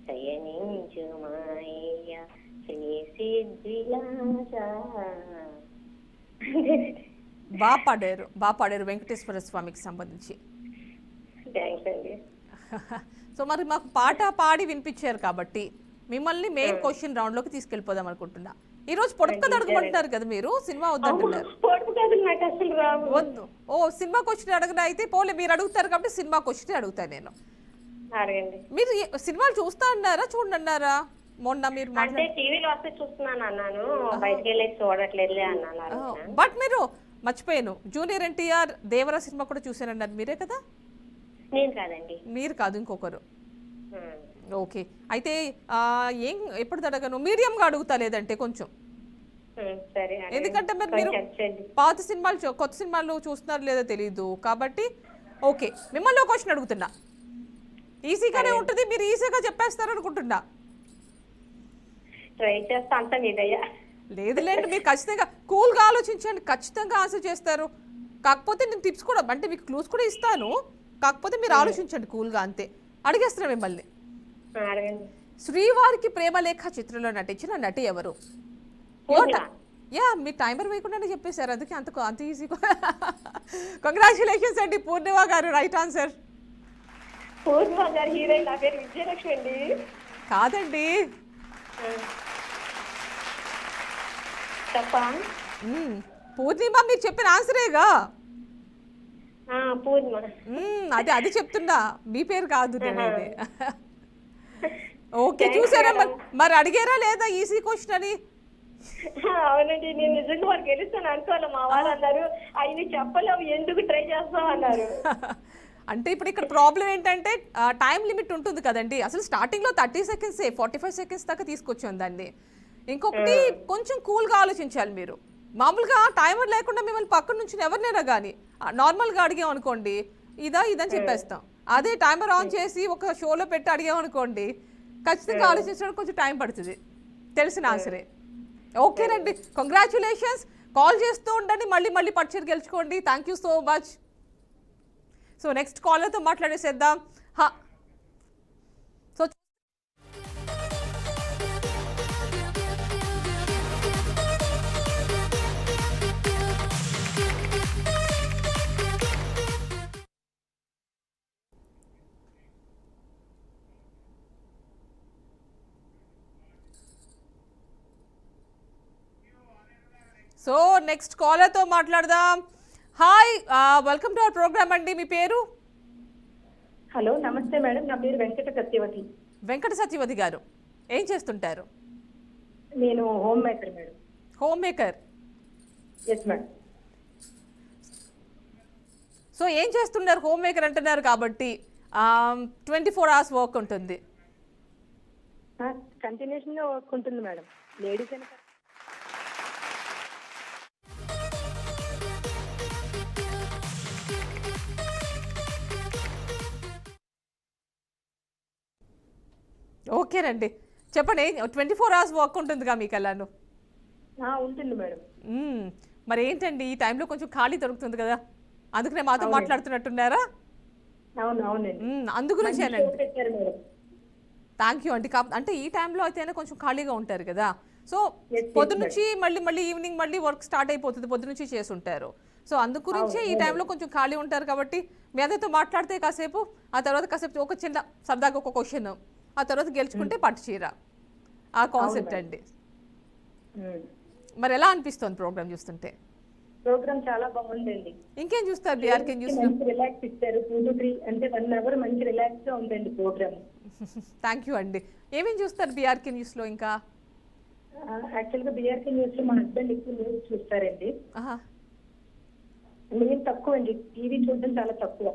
శయనించు మాయ శ్రీ సిద్ధిలాస. బాగా పాడారు వెంకటేశ్వర స్వామికి సంబంధించి. థ్యాంక్స్ అండి. సో మరి మాకు పాట పాడి వినిపించారు కాబట్టి మిమ్మల్ని మెయిన్ క్వశ్చన్ రౌండ్లోకి తీసుకెళ్ళిపోదాం అనుకుంటున్నా. ఈ రోజు పొడుపు కథ అడగమంటున్నారు కదా మీరు, సినిమా వద్దంటున్నారు. పొడుపు కథలు నాకు అసలు రావు. వద్దు. సినిమా క్వశ్చన్ అడగడం అయితే పోలే, మీరు అడుగుతారు కాబట్టి సినిమా క్వశ్చన్ అడుగుతాను నేను. అడగండి. మీరు సినిమాలు చూస్తా అన్నారా చూడన్నారా? మొన్న మీరు అంటే టీవీలో వస్తే చూస్తున్నాను అన్నాను, బయటకు వెళ్ళి చూడట్లేదులే అన్నాను. బట్ మీరు మర్చిపోయాను, జూనియర్ ఎన్టీఆర్ దేవరా సినిమా కూడా చూసానన్నారు, మీరే కదా? నేను కాదండి. మీరు కాదు, ఇంకొకరు. ఓకే, అయితే ఎప్పుడు అడగను, మీడియంగా అడుగుతా, లేదంటే కొంచెం. సరే. ఎందుకంటే మరి మీరు పాత సినిమాలు కొత్త సినిమాలు చూస్తున్నారు లేదో తెలియదు కాబట్టి. ఓకే, మిమ్మల్ని క్వశ్చన్ అడుగుతున్నా, ఈజీగానే ఉంటుంది, మీరు ఈజీగా చెప్పేస్తారు అనుకుంటున్నా. ట్రై చేస్తా. అంత మీదయ్యా? లేదులేండి, మీరు ఖచ్చితంగా కూల్గా ఆలోచించండి, ఖచ్చితంగా ఆన్సర్ చేస్తారు. కాకపోతే నేను టిప్స్ కూడా అంటే మీకు క్లూస్ కూడా ఇస్తాను, కాకపోతే మీరు ఆలోచించండి కూల్గా, అంతే. అడిగేస్తున్నా మిమ్మల్ని. శ్రీవారికి ప్రేమలేఖ చిత్రంలో నటించిన నటి ఎవరు? మీ టైమర్ వేయకుండానే చెప్పేశారు, అందుకే అంత ఈజీగా. కంగ్రాచులేషన్స్ అండి పూర్ణిమ గారు, రైట్ ఆన్సర్. పూర్ణిమ గారు హీరోయిన్, నా పేరు విజయలక్ష్మి అండి. కాదండి. పూర్ణిమ మీరు చెప్పిన ఆన్సరేగా. పూర్ణిమ. అది చెప్తున్నా, మీ పేరు కాదు. ఓకే, చూసారా మరి అడిగారా లేదా ఈజీ క్వశ్చన్ అని? అవునండి, నేను నిజంగా వారికి గెలుస్తాను అనుకోవాలి. మా వాళ్ళు అన్నారు అవి చెప్పలేవు, ఎందుకు ట్రై చేస్తాం అన్నారు. అంటే ఇప్పుడు ఇక్కడ ప్రాబ్లం ఏంటంటే టైం లిమిట్ ఉంటుంది కదండి. అసలు స్టార్టింగ్లో 30 సెకండ్స్ 45 సెకండ్స్ దాకా తీసుకొచ్చాం దాన్ని. ఇంకొకటి కొంచెం కూల్గా ఆలోచించాలి మీరు. మామూలుగా టైమర్ లేకుండా మిమ్మల్ని పక్కన నుంచి ఎవరినైనా కానీ నార్మల్గా అడిగాం అనుకోండి, ఇదని చెప్పేస్తాం. అదే టైమర్ ఆన్ చేసి ఒక షోలో పెట్టి అడిగాం అనుకోండి, ఖచ్చితంగా ఆలోచించడానికి కొంచెం టైం పడుతుంది. తెలిసిన ఆన్సరే. ఓకేనండి, కంగ్రాచులేషన్స్. కాల్ చేస్తూ ఉండండి, మళ్ళీ మళ్ళీ పట్టుచీర గెలుచుకోండి. Thank you so much. So next కాలర్తో మాట్లాడేసేద్దాం. సో సో నెక్స్ట్ కాలర్తో మాట్లాడదాం. Hi, welcome to our program అండి. మీ పేరు? హలో, నమస్తే మేడం. నా పేరు వెంకట సత్యవతి. వెంకట సత్యవతి గారు, ఏం చేస్తుంటారు? నేను home maker madam. Home maker. Yes madam. So ఏం చేస్తున్నారు? హోమ్ మేకర్ అంటున్నారు కాబట్టి 24 hours వర్క్ ఉంటుంది. కంటిన్యూషన్ గా వర్క్ ఉంటుంది మేడం. లేడీస్ అని ఓకేనండి, చెప్పండి. 24 hours వర్క్ ఉంటుందిగా మీకు అలాను? ఉంటుంది మేడం. మరి ఏంటండి ఈ టైంలో కొంచెం ఖాళీ దొరుకుతుంది కదా, అందుకనే మాతో మాట్లాడుతున్నట్టున్నారా? అవునండి. అందు గురించేనండి. పెట్టారు మేడం. థ్యాంక్ యూ అండి. అంటే ఈ టైంలో అయితేనే కొంచెం ఖాళీగా ఉంటారు కదా. సో పొద్దు నుంచి మళ్ళీ ఈవినింగ్ మళ్ళీ వర్క్ స్టార్ట్ అయిపోతుంది, పొద్దు నుంచి చేసి ఉంటారు. సో అందు గురించే ఈ టైంలో కొంచెం ఖాళీ ఉంటారు కాబట్టి మీ అందరితో మాట్లాడితే కాసేపు, ఆ తర్వాత కాసేపు ఒక చిన్న సరదాగా ఒక క్వశ్చన్, ఆ తర్వాత గెలుచుకుంటే పట్టు చీర, ఆ కాన్సెప్ట్ అండి. మరి ఎలా అనిపిస్తుంది ప్రోగ్రామ్ చూస్తుంటే? ప్రోగ్రామ్ చాలా బాగుందండి. ఇంకేం చూస్తారు బీఆర్కే న్యూస్? రిలాక్స్ ఇచ్చారు. 2 to 3 అంటే 1 hour మంచి రిలాక్స్ గా ఉందండి ప్రోగ్రామ్. థ్యాంక్ యూ అండి. ఏమేం చూస్తారు బీఆర్కే న్యూస్ లో ఇంకా? యాక్చువల్ గా బీఆర్కే న్యూస్ లో మా హస్బెండ్ ఎక్కువ న్యూస్ చూస్తారండి. నేను తక్కువ అండి, టీవీ చూడడం చాలా తక్కువ.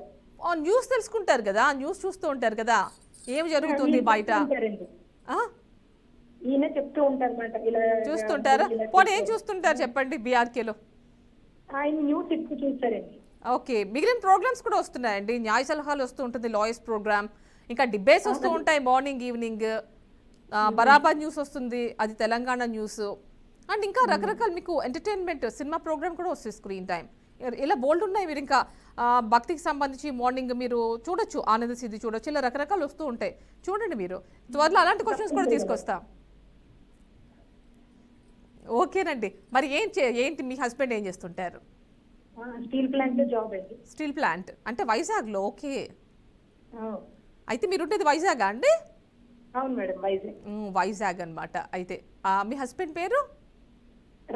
న్యూస్ తెలుసుకుంటారు కదా, న్యూస్ చూస్తూ ఉంటారు కదా, ఏం జరుగుతుంది బయట ఈయన చెప్తూ ఉంటారు అన్నమాట. ఇలా చూస్తుంటారా? పోనీ ఏం చూస్తుంటారు చెప్పండి బీఆర్కేలో? ఆయన న్యూస్ ఎక్కువ చూస్తారండి. ఓకే, మిగిలిన ప్రోగ్రామ్స్ కూడా వస్తున్నాయండి. న్యాయ సలహాలు వస్తూ ఉంటుంది, లాయర్స్ ప్రోగ్రామ్, ఇంకా డిబేట్స్ వస్తూ ఉంటాయి మార్నింగ్ ఈవినింగ్. బరాబర్ న్యూస్ వస్తుంది, అది తెలంగాణ న్యూస్. అండ్ ఇంకా రకరకాల మీకు ఎంటర్టైన్మెంట్ సినిమా ప్రోగ్రామ్ కూడా వస్తుంది స్క్రీన్ టైం. ఇలా బోల్డ్ ఉన్నాయి. మీరు ఇంకా భక్తికి సంబంధించి మార్నింగ్ మీరు చూడొచ్చు, ఆనంద సిద్ధి చూడొచ్చు, ఇలా రకరకాలు వస్తూ ఉంటాయి. చూడండి, మీరు త్వరలో అలాంటి క్వశ్చన్స్ కూడా తీసుకొస్తాం. ఓకేనండి. మరి ఏంటి మీ హస్బెండ్ ఏం చేస్తుంటారు? స్టీల్ ప్లాంట్ జాబ్ అండి. స్టీల్ ప్లాంట్ అంటే వైజాగ్లో? ఓకే, అయితే మీరు ఉండేది వైజాగా అండి? అవును మేడం, వైజాగ్. వైజాగ్ అనమాట. అయితే మీ హస్బెండ్ పేరు?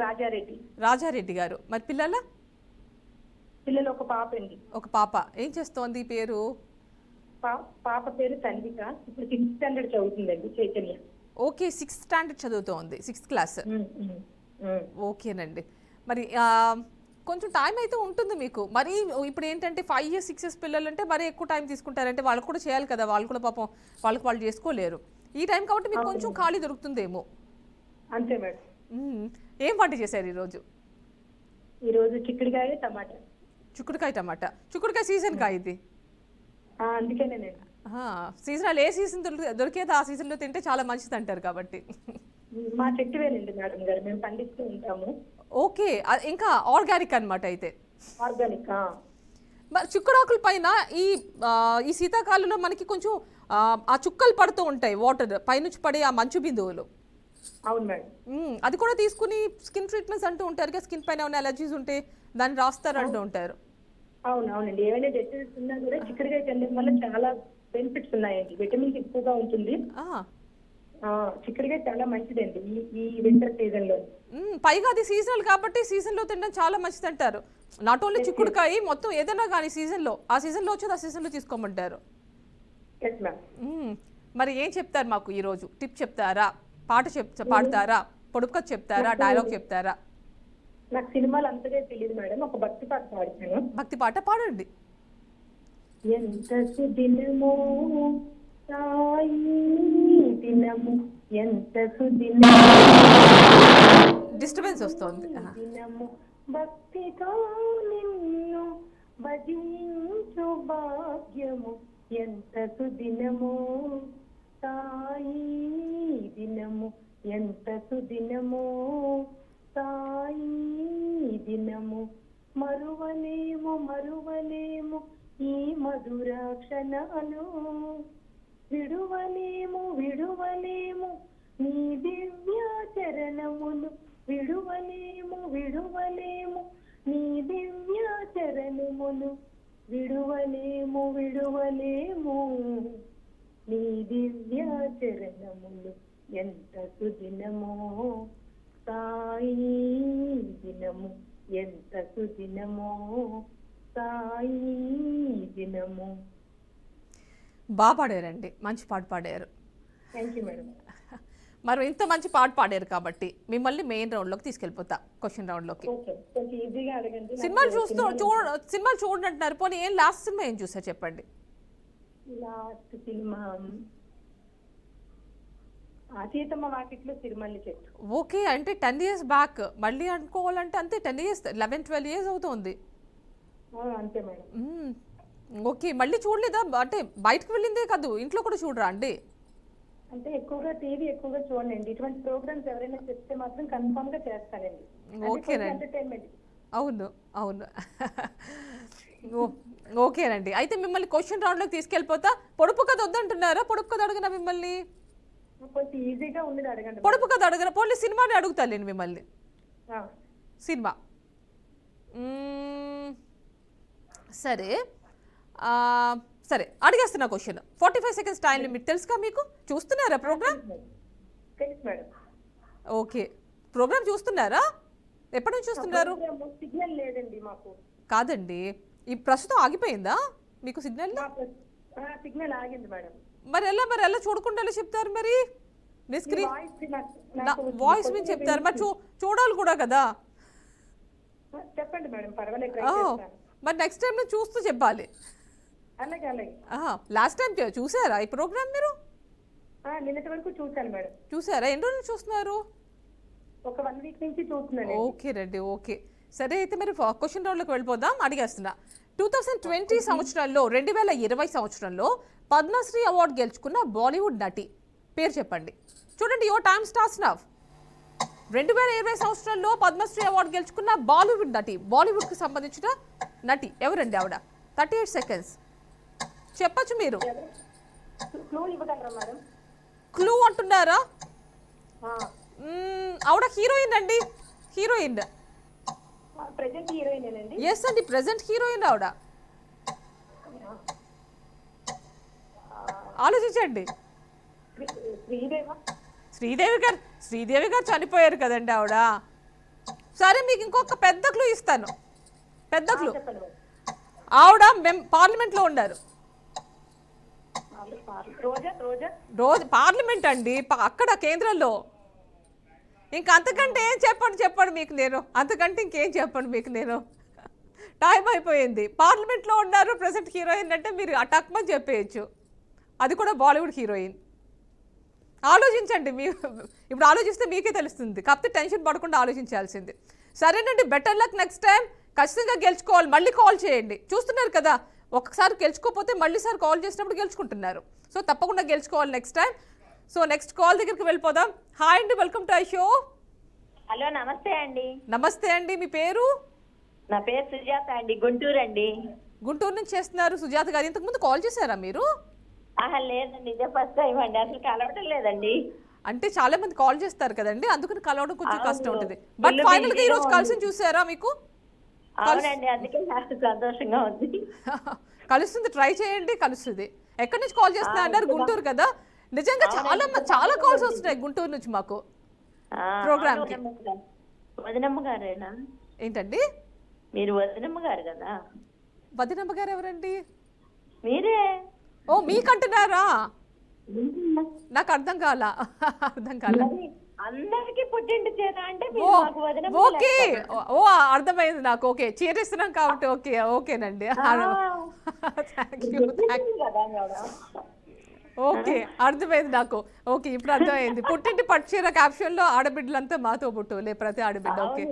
రాజారెడ్డి. రాజారెడ్డి గారు. మరి పిల్లలు ఒక పాప అండి. ఒక పాప. ఏం చేస్తోంది? పేరు? పాప పేరు తన్విక. ఇప్పుడు 6th standard చదువుతుందండి, చైతన్య. ఓకే, 6th standard చదువుతోంది, 6th class. ఓకేనండి. మరి కొంచెం టైం అయితే ఉంటుంది మీకు. మరి ఇప్పుడు ఏంటంటే 5 years 6 years పిల్లలు అంటే మరీ ఎక్కువ టైం తీసుకుంటారంటే వాళ్ళకు కూడా చేయాలి కదా, వాళ్ళు కూడా పాపం వాళ్ళు చేసుకోలేరు ఈ టైం కాబట్టి మీకు కొంచెం ఖాళీ దొరుకుతుందేమో. అంతే మేడం. ఏం వంట చేశారు ఈరోజు? ఈరోజు చిక్కుడుకాయ టమాటా. చిక్కుడుకాయ సీజన్ కా ఇది? అందుకేనే సీజనల్ ఏ సీజన్ దొరికేది ఆ సీజన్లో తింటే చాలా మంచిది అంటారు కాబట్టి. మా చెట్టు వేలండి మేడం గారు, మేము పండిస్తూ ఉంటాము. ఓకే, ఇంకా ఆర్గానిక్ అనమాట అయితే. ఆర్గానిక్. మరి చిక్కుడాకుల పైన ఈ శీతాకాలంలో మనకి కొంచెం ఆ చుక్కలు పడుతూ ఉంటాయి, వాటర్ పైనుంచి పడే ఆ మంచు బిందువులు. అవును మేడం. అది కూడా తీసుకుని స్కిన్ ట్రీట్మెంట్స్ అంటూ ఉంటారు కదా, స్కిన్ పైన ఏమైనా అలర్జీస్ ఉంటే దాన్ని రాస్తారు అంటూ ఉంటారు. అవునండి, ఏమైనా డిసీజెస్ ఉన్నా కూడా చిక్కుడుకాయ తినడం వల్ల చాలా బెనిఫిట్స్ ఉన్నాయండి. విటమిన్స్ ఎక్కువగా ఉంటుంది. చిక్కుడుకాయ చాలా మంచిదండి ఈ వింటర్ సీజన్ లో. పైగా అది సీజనల్ కాబట్టి సీజన్ లో తినడం చాలా మంచిది అంటారు. నాట్ ఓన్లీ చిక్కుడుకాయ, మొత్తం ఏదైనా కానీ సీజన్లో ఆ సీజన్లో వచ్చేది ఆ సీజన్లో తీసుకోమంటారు. మరి ఏం చెప్తారు మాకు ఈరోజు? టిప్ చెప్తారా, పాట పాడతారా, పొడుపు కథ చెప్తారా, డైలాగ్ చెప్తారా? నాకు సినిమాలు అంతగా తెలియదు మేడం, ఒక భక్తి పాట పాడతాను. భక్తి పాట పాడండి. ఎంత సుదినమో సాయి దినము, ఎంత సుదినమో. డిస్టర్బెన్స్ వస్తుంది. దినము భక్తితో నిన్ను భజించు భాగ్యము, ఎంత సుదినమో సాయి దినము, ఎంత సుదినమో సాయి దినము, మరువలేము మరువలేము ఈ మధురాక్షణాలు, విడువలేము విడువలేము నీ దివ్య చరణములు, విడువలేము విడువలేము నీ దివ్య చరణములు, విడువలేము విడువలేము నీ దివ్య చరణములు. ఎంత సుదినమో సాయి దినము, ఎంత సుదినమో సాయి దినము. బాగా పాడారండి, మంచి పాట పాడారు. Thank you madam. మరి ఇంత మంచి పాట పాడారు కాబట్టి మిమ్మల్ని మెయిన్ రౌండ్లోకి తీసుకెళ్ళిపోతా, క్వశ్చన్ రౌండ్లోకి. ఓకే, కొంచెం ఈజీగా అడగండి. సినిమాలు సినిమాలు చూడంటున్నారు, పోనీ ఏం లాస్ట్ సినిమా ఏం చూసారు చెప్పండి. లాస్ట్ సినిమా సీతమ్మ వాకిట్లో సిరిమల్లి చెట్టు. ఓకే, అంటే 10 years బ్యాక్. మళ్ళీ అనుకోవాలంటే అంతే 10 years, 11-12 years అవుతుంది. అంతే మేడం. ఓకే, మళ్ళీ చూడలేదా? అంటే బయటకు వెళ్ళిందే కాదు, ఇంట్లో కూడా చూడరా అండి? అంటే ఎక్కువగా టీవీ ఎక్కువగా చూడండి. ఇటువంటి ప్రోగ్రామ్స్ ఎవరైనా చెప్తే మాత్రం కన్ఫర్మ్ గా చేస్తానండి. ఓకేనండి, ఎంటర్టైన్మెంట్. అవును అవును. ఓకేనండి, అయితే మిమ్మల్ని క్వశ్చన్ రౌండ్లోకి తీసుకెళ్ళిపోతా. పొడుపు కథ వద్దంటున్నారా? పొడుపు కథ అడగనా మిమ్మల్ని? కొంచెం ఈజీగా ఉన్నది అడగండి. పొడుపు కథ అడగనా? పోనీ సినిమాని అడుగుతాలేండి మిమ్మల్ని. సినిమా సరే సరే అడిగేస్తున్నా క్వశ్చన్. 45 seconds time limit. తెలుసుగా మీకు? చూస్తున్నారా ప్రోగ్రామ్? తెలుసు మేడం. ఓకే, ప్రోగ్రామ్ చూస్తున్నారా? ఎప్పటి నుంచి చూస్తున్నారు? సిగ్నల్ లేదండి మాకు. కాదండి, ఈ ప్రస్తుతం ఆగిపోయిందా మీకు సిగ్నల్? సిగ్నల్ ఆగింది మేడం. మరి ఎలా చూడకుండా ఎలా చెప్తారు మరి? మీ స్క్రీన్ వాయిస్ మీద చెప్తారు, మరి చూడాలి కూడా కదా. చెప్పండి మేడం, పర్వాలేదు. మరి నెక్స్ట్ టైం నేను చూస్తూ చెప్పాలి. అలాగే అలాగే. లాస్ట్ టైం చూసారా ఈ ప్రోగ్రామ్ మీరు? నిన్నటి వరకు చూసాను మేడం. చూసారా? ఎన్ని రోజులు చూస్తున్నారు? ఒక 1 week నుంచి చూస్తున్నాను. ఓకే రండి, ఓకే సరే. అయితే మరి క్వశ్చన్ రౌండ్లోకి వెళ్ళిపోదాం. అడిగేస్తున్నా. 2020 సంవత్సరంలో 2020 సంవత్సరంలో పద్మశ్రీ అవార్డు గెలుచుకున్న బాలీవుడ్ నటి పేరు చెప్పండి. చూడండి, యువర్ టైమ్ స్టార్ట్స్ నౌ. 2020 సంవత్సరంలో పద్మశ్రీ అవార్డు గెలుచుకున్న బాలీవుడ్ నటి, బాలీవుడ్కి సంబంధించిన నటి ఎవరండి ఆవిడ? 38 seconds చెప్పచ్చు మీరు. క్లూ ఇవ్వగలరా మేడం? క్లూ అంటున్నారా? ఆవిడ హీరోయిన్ అండి, హీరోయిన్. ప్రెజెంట్ హీరోయిన్ అండి? ఎస్ అండి, ప్రెజెంట్ హీరోయిన్ ఆవిడ. ఆలోచించండి. శ్రీదేవి గారు చనిపోయారు కదండి ఆవిడ. సరే, మీకు ఇంకొక పెద్ద క్లూ ఇస్తాను. పెద్ద క్లూ, ఆవిడ పార్లమెంట్లో ఉన్నారు. రోజు పార్లమెంట్ అండి, అక్కడ కేంద్రంలో. ఇంకా అంతకంటే ఏం చెప్పండి మీకు నేను, అంతకంటే ఇంకేం చెప్పండి మీకు నేను. టైం అయిపోయింది. పార్లమెంట్లో ఉన్నారు, ప్రెసెంట్ హీరోయిన్ అంటే మీరు అటాక్మని చెప్పేయచ్చు. అది కూడా బాలీవుడ్ హీరోయిన్. ఆలోచించండి. ఇప్పుడు ఆలోచిస్తే మీకే తెలుస్తుంది, కాకపోతే టెన్షన్ పడకుండా ఆలోచించాల్సింది. సరేనండి, బెటర్ లక్ నెక్స్ట్ టైం. ఖచ్చితంగా గెలుచుకోవాలి. మళ్ళీ కాల్ చేయండి. చూస్తున్నారు కదా, ఒకసారి గెలుచుకోకపోతే మళ్ళీసారి కాల్ చేసినప్పుడు గెలుచుకుంటున్నారు. సో తప్పకుండా గెలుచుకోవాలి next time. So next call దగ్గరికి వెళ్ళిపోదాం. హాయ్ అండి, welcome to I show. Hello, నమస్తే అండి. నమస్తే అండి, మీ పేరు? నా పేరు సుజాత అండి, గుంటూరు అండి. గుంటూరు నుంచి చేస్తున్నారు సుజాత గారు. ఇంతకుముందు కాల్ చేశారా మీరు? లేదండి, ఇదే ఫస్ట్ టైం అండి. అసలు కలవటం లేదండి. అంటే చాలా మంది కాల్ చేస్తారు కదండి, అందుకని కలవడం కొంచెం కష్టం ఉంటుంది. బట్ ఫైనల్ గా ఈ రోజు కలిసి చూసారా మీకు? అవునండి, అందుకే నాకు సంతోషంగా ఉంది. కలుస్తుంది, ట్రై చేయండి, కలుస్తుంది. ఎక్కడి నుంచి కాల్ చేస్తున్నా అన్నారు? గుంటూరు కదా. నిజంగా చాలా కాల్స్ వస్తున్నాయి గుంటూరు నుంచి మాకు ప్రోగ్రామ్ కి. వదినమ్మ గారేనా? ఏంటండి మీరు? వదినమ్మ గారు కదా. వదినమ్మ గారు ఎవరండి? మీరే. ఓ, మీకంటున్నారా? నాకు అర్థం కాల. అందరికి పుట్టింటి చీర అంటే ఓకే, ఓ అర్థమైంది నాకు. ఓకే, చీరిస్తున్నాం కాబట్టి. ఓకే, ఓకేనండి. ఓకే, అర్థమైంది నాకు. ఓకే, ఇప్పుడు అర్థమైంది. పుట్టింటి పట్టు చీర క్యాప్షన్ లో ఆడబిడ్డలంతా మాతో పుట్టులే, ప్రతి ఆడబిడ్డ. ఓకే,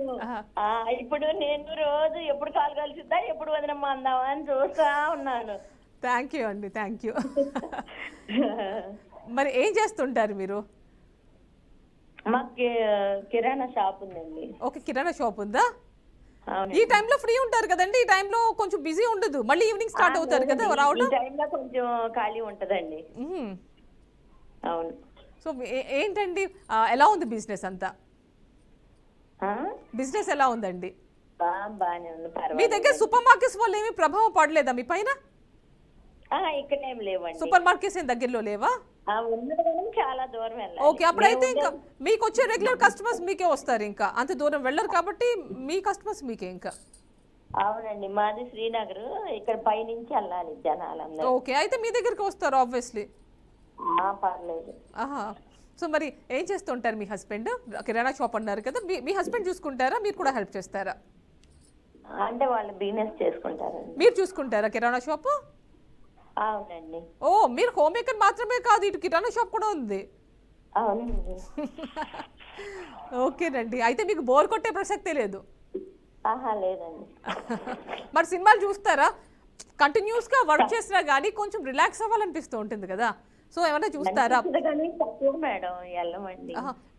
ఇప్పుడు నేను రోజు ఎప్పుడు కాలు కలిసిద్దా, ఎప్పుడు వదినమ్మ అందామా అని చూస్తా ఉన్నాను. థ్యాంక్ యూ అండి, థ్యాంక్ యూ. మరి ఏం చేస్తుంటారు మీరు? మాకు కిరాణా షాప్ ఉందండి. ఓకే, కిరాణా షాప్ ఉందా? అవునండి. ఈ టైంలో ఫ్రీ ఉంటారు కదండి, ఈ టైంలో కొంచెం బిజీ ఉండదు, మళ్ళీ ఈవినింగ్ స్టార్ట్ అవుతారు కదా ఈ రావడం. టైంలో కొంచెం ఖాళీ ఉంటదండి. అవును. సో ఏంటండి ఎలా ఉంది బిజినెస్ అంతా? బిజినెస్ ఎలా ఉందండి? బాగానే ఉంది, మీ పర్వాలేదు. దగ్గర సూపర్ మార్కెట్స్ వల్ల ఏమి ప్రభావం పడలేదా మీ పైన? ఇక్కడ ఏం లేవండి. సూపర్ మార్కెట్స్ ఏం దగ్గరలో లేవా? ఉన్నది కానీ చాలా దూరం వెళ్ళాలి. ఓకే, అప్పుడైతే ఇంకా మీకు వచ్చే రెగ్యులర్ కస్టమర్స్ మీకే వస్తారు, ఇంకా అంత దూరం వెళ్ళరు కాబట్టి మీ కస్టమర్స్ మీకే ఇంకా. అవునండి, మాది శ్రీనగర్, ఇక్కడ పైనుంచి వెళ్ళాలి జనాలందరూ. ఓకే, అయితే మీ దగ్గరికి వస్తారు ఆబ్వియస్లీ. పర్లేదు. ఆహా, సో మరి ఏం చేస్తుంటారు మీ హస్బెండ్? కిరాణా షాప్ అన్నారు కదా, మీ హస్బెండ్ చూసుకుంటారా, మీరు కూడా హెల్ప్ చేస్తారా? అంటే వాళ్ళు బిజినెస్ చేసుకుంటారండి. మీరు చూసుకుంటారా కిరాణా షాపు? అవునండి. ఓ, మీరు హోమ్ మేకర్ మాత్రమే కాదు, ఇటు కిరాణా షాప్ కూడా ఉంది. అవునండి. ఓకేనండి, అయితే మీకు బోర్ కొట్టే ప్రసక్తే లేదు. లేదండి. మరి సినిమాలు చూస్తారా? కంటిన్యూస్గా వర్క్ చేసినా కానీ కొంచెం రిలాక్స్ అవ్వాలనిపిస్తూ ఉంటుంది కదా, సో ఏమైనా చూస్తారా? తక్కువ మేడం, వెళ్ళమండి.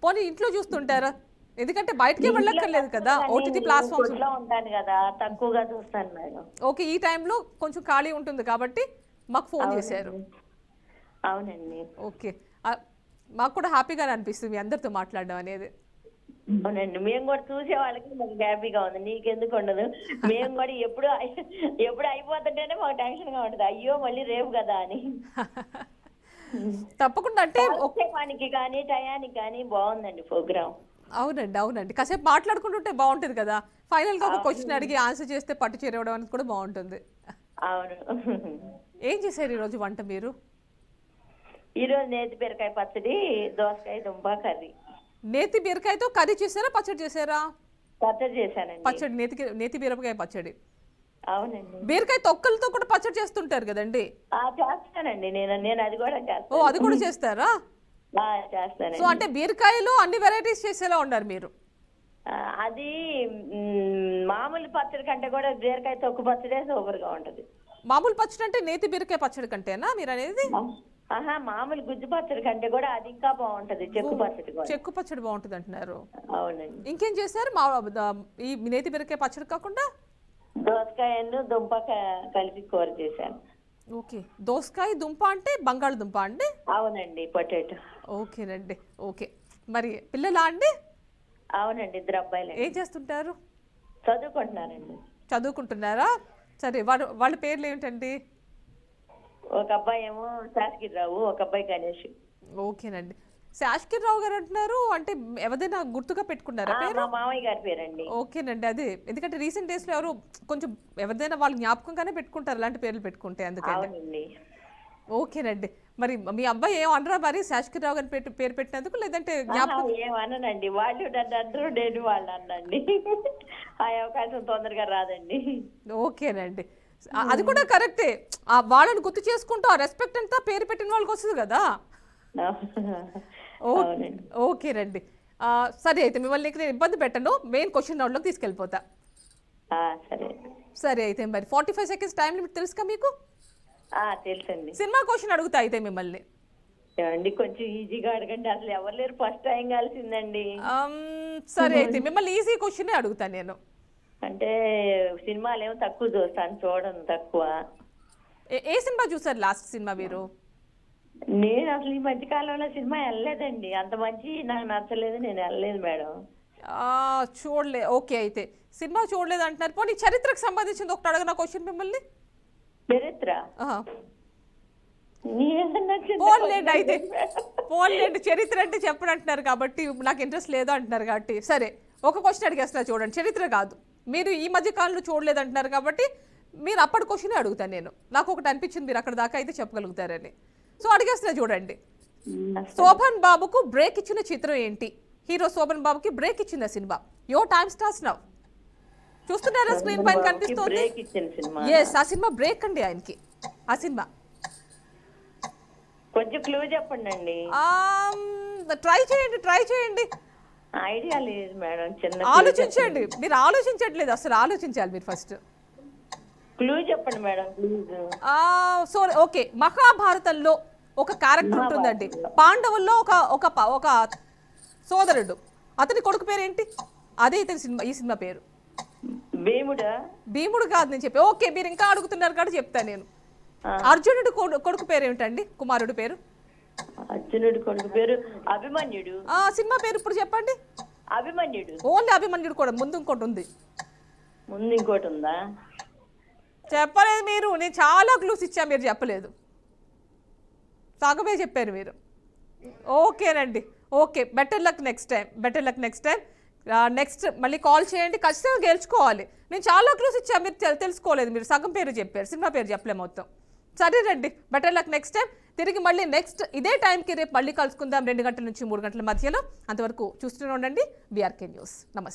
పోనీ ఇంట్లో చూస్తుంటారా? ఎందుకంటే బయటకే వెళ్ళక్కర్లేదు కదా, ఓటీటీ ప్లాట్ఫామ్స్ ఉంటాను కదా, తక్కువగా చూస్తాను మేడం. ఓకే, ఈ టైంలో కొంచెం ఖాళీ ఉంటుంది కాబట్టి మాకు ఫోన్ చేశారు. అవునండి. ఓకే, మాకు కూడా హ్యాపీగానే అనిపిస్తుంది మీ అందరితో మాట్లాడడం అనేది. అవునండి, మేము కూడా చూసే వాళ్ళకి మాకు హ్యాపీగా ఉంది, నీకెందుకు ఉండదు. మేము కూడా ఎప్పుడు అయిపోతుంటేనే మాకు టెన్షన్ గా ఉంటుంది, అయ్యో మళ్ళీ రేపు కదా అని. తప్పకుండా, అంటే పనికి కానీ టయానికి కానీ బాగుందండి ప్రోగ్రామ్. అవునండి, కాసేపు మాట్లాడుకుంటుంటే బాగుంటుంది కదా, ఫైనల్ గా ఒక క్వశ్చన్ అడిగి ఆన్సర్ చేస్తే పట్టు చేరవడం అనేది కూడా బాగుంటుంది. అవును. ఏం చేశారు ఈరోజు వంట మీరు? ఈరోజు నేతి బీరకాయ పచ్చడి, దోసకాయ దుంప కర్రీ. నేతి బీరకాయతో కర్రీ చేశారా, పచ్చడి చేశారా? పచ్చడి చేశానండి. పచ్చడి, నేతి బీరకాయ పచ్చడి. అవునండి. బీరకాయ తొక్కలతో కూడా పచ్చడి చేస్తుంటారు కదండి? చేస్తానండి, నేను అది కూడా చేస్తాను. ఓ, అది కూడా చేస్తారా? చేస్తాను. సో అంటే బీరకాయలో అన్ని వెరైటీస్ చేసేలా ఉన్నారు మీరు. అది మామూలు పచ్చడి కంటే కూడా బీరకాయ తొక్కు పచ్చడే సూపర్ గా ఉంటది. మామూలు పచ్చడి అంటే నేతి బీరకాయ పచ్చడి కంటేనా మీరు అనేది? మామూలు గుజ్జు పచ్చడి కంటే కూడా అది ఇంకా బాగుంటది, చెక్కు పచ్చడి కూడా. చెక్కు పచ్చడి బాగుంటది అంటున్నారు. అవునండి. ఇంకేం చేశారు ఈ నేతి బీరకాయ పచ్చడి కాకుండా? దోసకాయ దుంప కలిపి కూర చేశాను. ఓకే, దోసకాయ దుంప అంటే బంగాళదుంప అండి? అవునండి, పొటాటో. ఓకేనండి. ఓకే, మరి పిల్లలా అండి? అవునండి, ఇద్దరు అబ్బాయిలు. ఏం చేస్తుంటారు? చదువుకుంటున్నారండి. చదువుకుంటున్నారా? సరే, వాళ్ళ పేర్లు ఏమిటండి? ఒక అబ్బాయి ఏమో శాస్గిరిరావు, ఒక అబ్బాయి గణేష్. ఓకేనండి, శాస్గిరిరావు గారు అంటున్నారు, అంటే ఎవరైనా గుర్తుగా పెట్టుకున్నారా పేరు? మా మామయ్య గారి పేరండి. ఓకేనండి, అదే ఎందుకంటే రీసెంట్ డేస్ లో ఎవరు కొంచెం ఎవరిదైనా వాళ్ళు జ్ఞాపకంగానే పెట్టుకుంటారు అలాంటి పేర్లు పెట్టుకుంటే, అందుకని. ఓకేనండి, మరి మీ అబ్బాయి ఏం అనరా మరి శాస్గిరిరావు గారి పేరు పెట్టినందుకు, లేదంటే జ్ఞాపకం? ఏమన్నానండి, వాళ్ళు నన్ను అంటారు, నేను వాళ్ళు అనండి. ఆ అవకాశం తొందరగా రాదండి. ఓకేనండి, అది కూడా కరెక్టే, వాళ్ళని గుర్తు చేసుకుంటూ ఆ రెస్పెక్ట్ అంతా పేరు పెట్టిన వాళ్ళకి వస్తుంది కదా. ఓకేనండి, సరే అయితే మిమ్మల్ని ఇక్కడ ఇబ్బంది పెట్టను, మెయిన్ క్వశ్చన్ రౌండ్లోకి తీసుకెళ్ళిపోతా. సరే అయితే మరి 45 seconds టైం లిమిట్ తెలుసుగా మీకు? తెలుసండి. సినిమా క్వశ్చన్ అడుగుతా అయితే మిమ్మల్ని. కొంచెం ఈజీగా అడగండి, అసలు ఎవరు లేరు, ఫస్ట్ టైం కలిసిందండి. సరే అయితే మిమ్మల్ని ఈజీ క్వశ్చనే అడుగుతాను నేను. అంటే సినిమాలు ఏమో తక్కువ చూస్తాను, చూడను తక్కువ. ఏ సినిమా చూసారు లాస్ట్ సినిమా మీరు? నేను అసలు ఈ మధ్య కాలంలో సినిమా వెళ్ళలేదండి, అంత మంచి నాకు నచ్చలేదు, నేను వెళ్ళలేదు మేడం. చూడలే. ఓకే, అయితే సినిమా చూడలేదు అంటున్నారు. పోనీ చరిత్రకు సంబంధించింది ఒకటి అడగనా క్వశ్చన్ మిమ్మల్ని? చరిత్ర? పోన్లేండి, చరిత్ర అంటే చెప్పడు అంటున్నారు కాబట్టి నాకు ఇంట్రెస్ట్ లేదు అంటున్నారు కాబట్టి సరే ఒక క్వశ్చన్ అడిగేస్తున్నా చూడండి. చరిత్ర కాదు, మీరు ఈ మధ్య కాలంలో చూడలేదు అంటున్నారు కాబట్టి మీరు అప్పటి క్వశ్చనే అడుగుతాను నేను. నాకు ఒకటి అనిపించింది మీరు అక్కడ దాకా అయితే చెప్పగలుగుతారని, సో అడిగేస్తున్నా చూడండి. శోభన్ బాబుకు బ్రేక్ ఇచ్చిన చిత్రం ఏంటి? హీరో శోభన్ బాబుకి బ్రేక్ ఇచ్చిన cinema. Your time starts now. చూస్తున్నారా స్క్రీన్ పైన కనిపిస్తుంది? ఎస్, ఆ సినిమా బ్రేక్ అండి ఆయనకి. ఆ సినిమా కొంచెం క్లూ చెప్పండి. ట్రై చేయండి. ఐడియా లేదు మేడం, చిన్న ఆలోచించండి. మీరు ఆలోచించట్లేదు, అసలు ఆలోచించాలి మీరు ఫస్ట్. క్లూ చెప్పండి మేడం ప్లీజ్. సో ఓకే, మహాభారతంలో ఒక క్యారెక్టర్ ఉంటుందండి. పాండవుల్లో ఒక సోదరుడు. అతని కొడుకు పేరేంటి? అదే ఇతని సినిమా, ఈ సినిమా పేరు. భీముడా? భీముడు కాదు నేను చెప్పి. ఓకే, మీరు ఇంకా అడుగుతున్నారు కాబట్టి చెప్తాను నేను. అర్జునుడు కొడుకు పేరు ఏమిటండి? కుమారుడు పేరు? అర్జునుడి కొడుకు పేరు అభిమన్యుడు. సినిమా పేరు ఇప్పుడు చెప్పండి. అభిమన్యుడు. ఓన్లీ అభిమన్యుడు కూడా, ముందు ఇంకోటి ఉంది. ముందు ఇంకోటి ఉందా? చెప్పలేదు మీరు. నేను చాలా క్లూస్ ఇచ్చా, మీరు చెప్పలేదు. సగమే చెప్పారు మీరు. ఓకేనండి, okay. Better luck next time, better luck next time. Next మళ్ళీ కాల్ చేయండి, ఖచ్చితంగా గెలుచుకోవాలి. నేను చాలా క్లూస్ ఇచ్చా, మీరు తెలుసుకోలేదు. మీరు సగం పేరు చెప్పారు, సినిమా పేరు చెప్పలే మొత్తం. సరేనండి, బెటర్ లక్ నెక్స్ట్ టైం. తిరిగి మళ్ళీ నెక్స్ట్ ఇదే టైంకి రేపు మళ్ళీ కలుసుకుందాం 2 గంటల నుంచి 3 గంటల మధ్యలో. అంతవరకు చూస్తూనే ఉండండి బీఆర్కే న్యూస్. నమస్తే.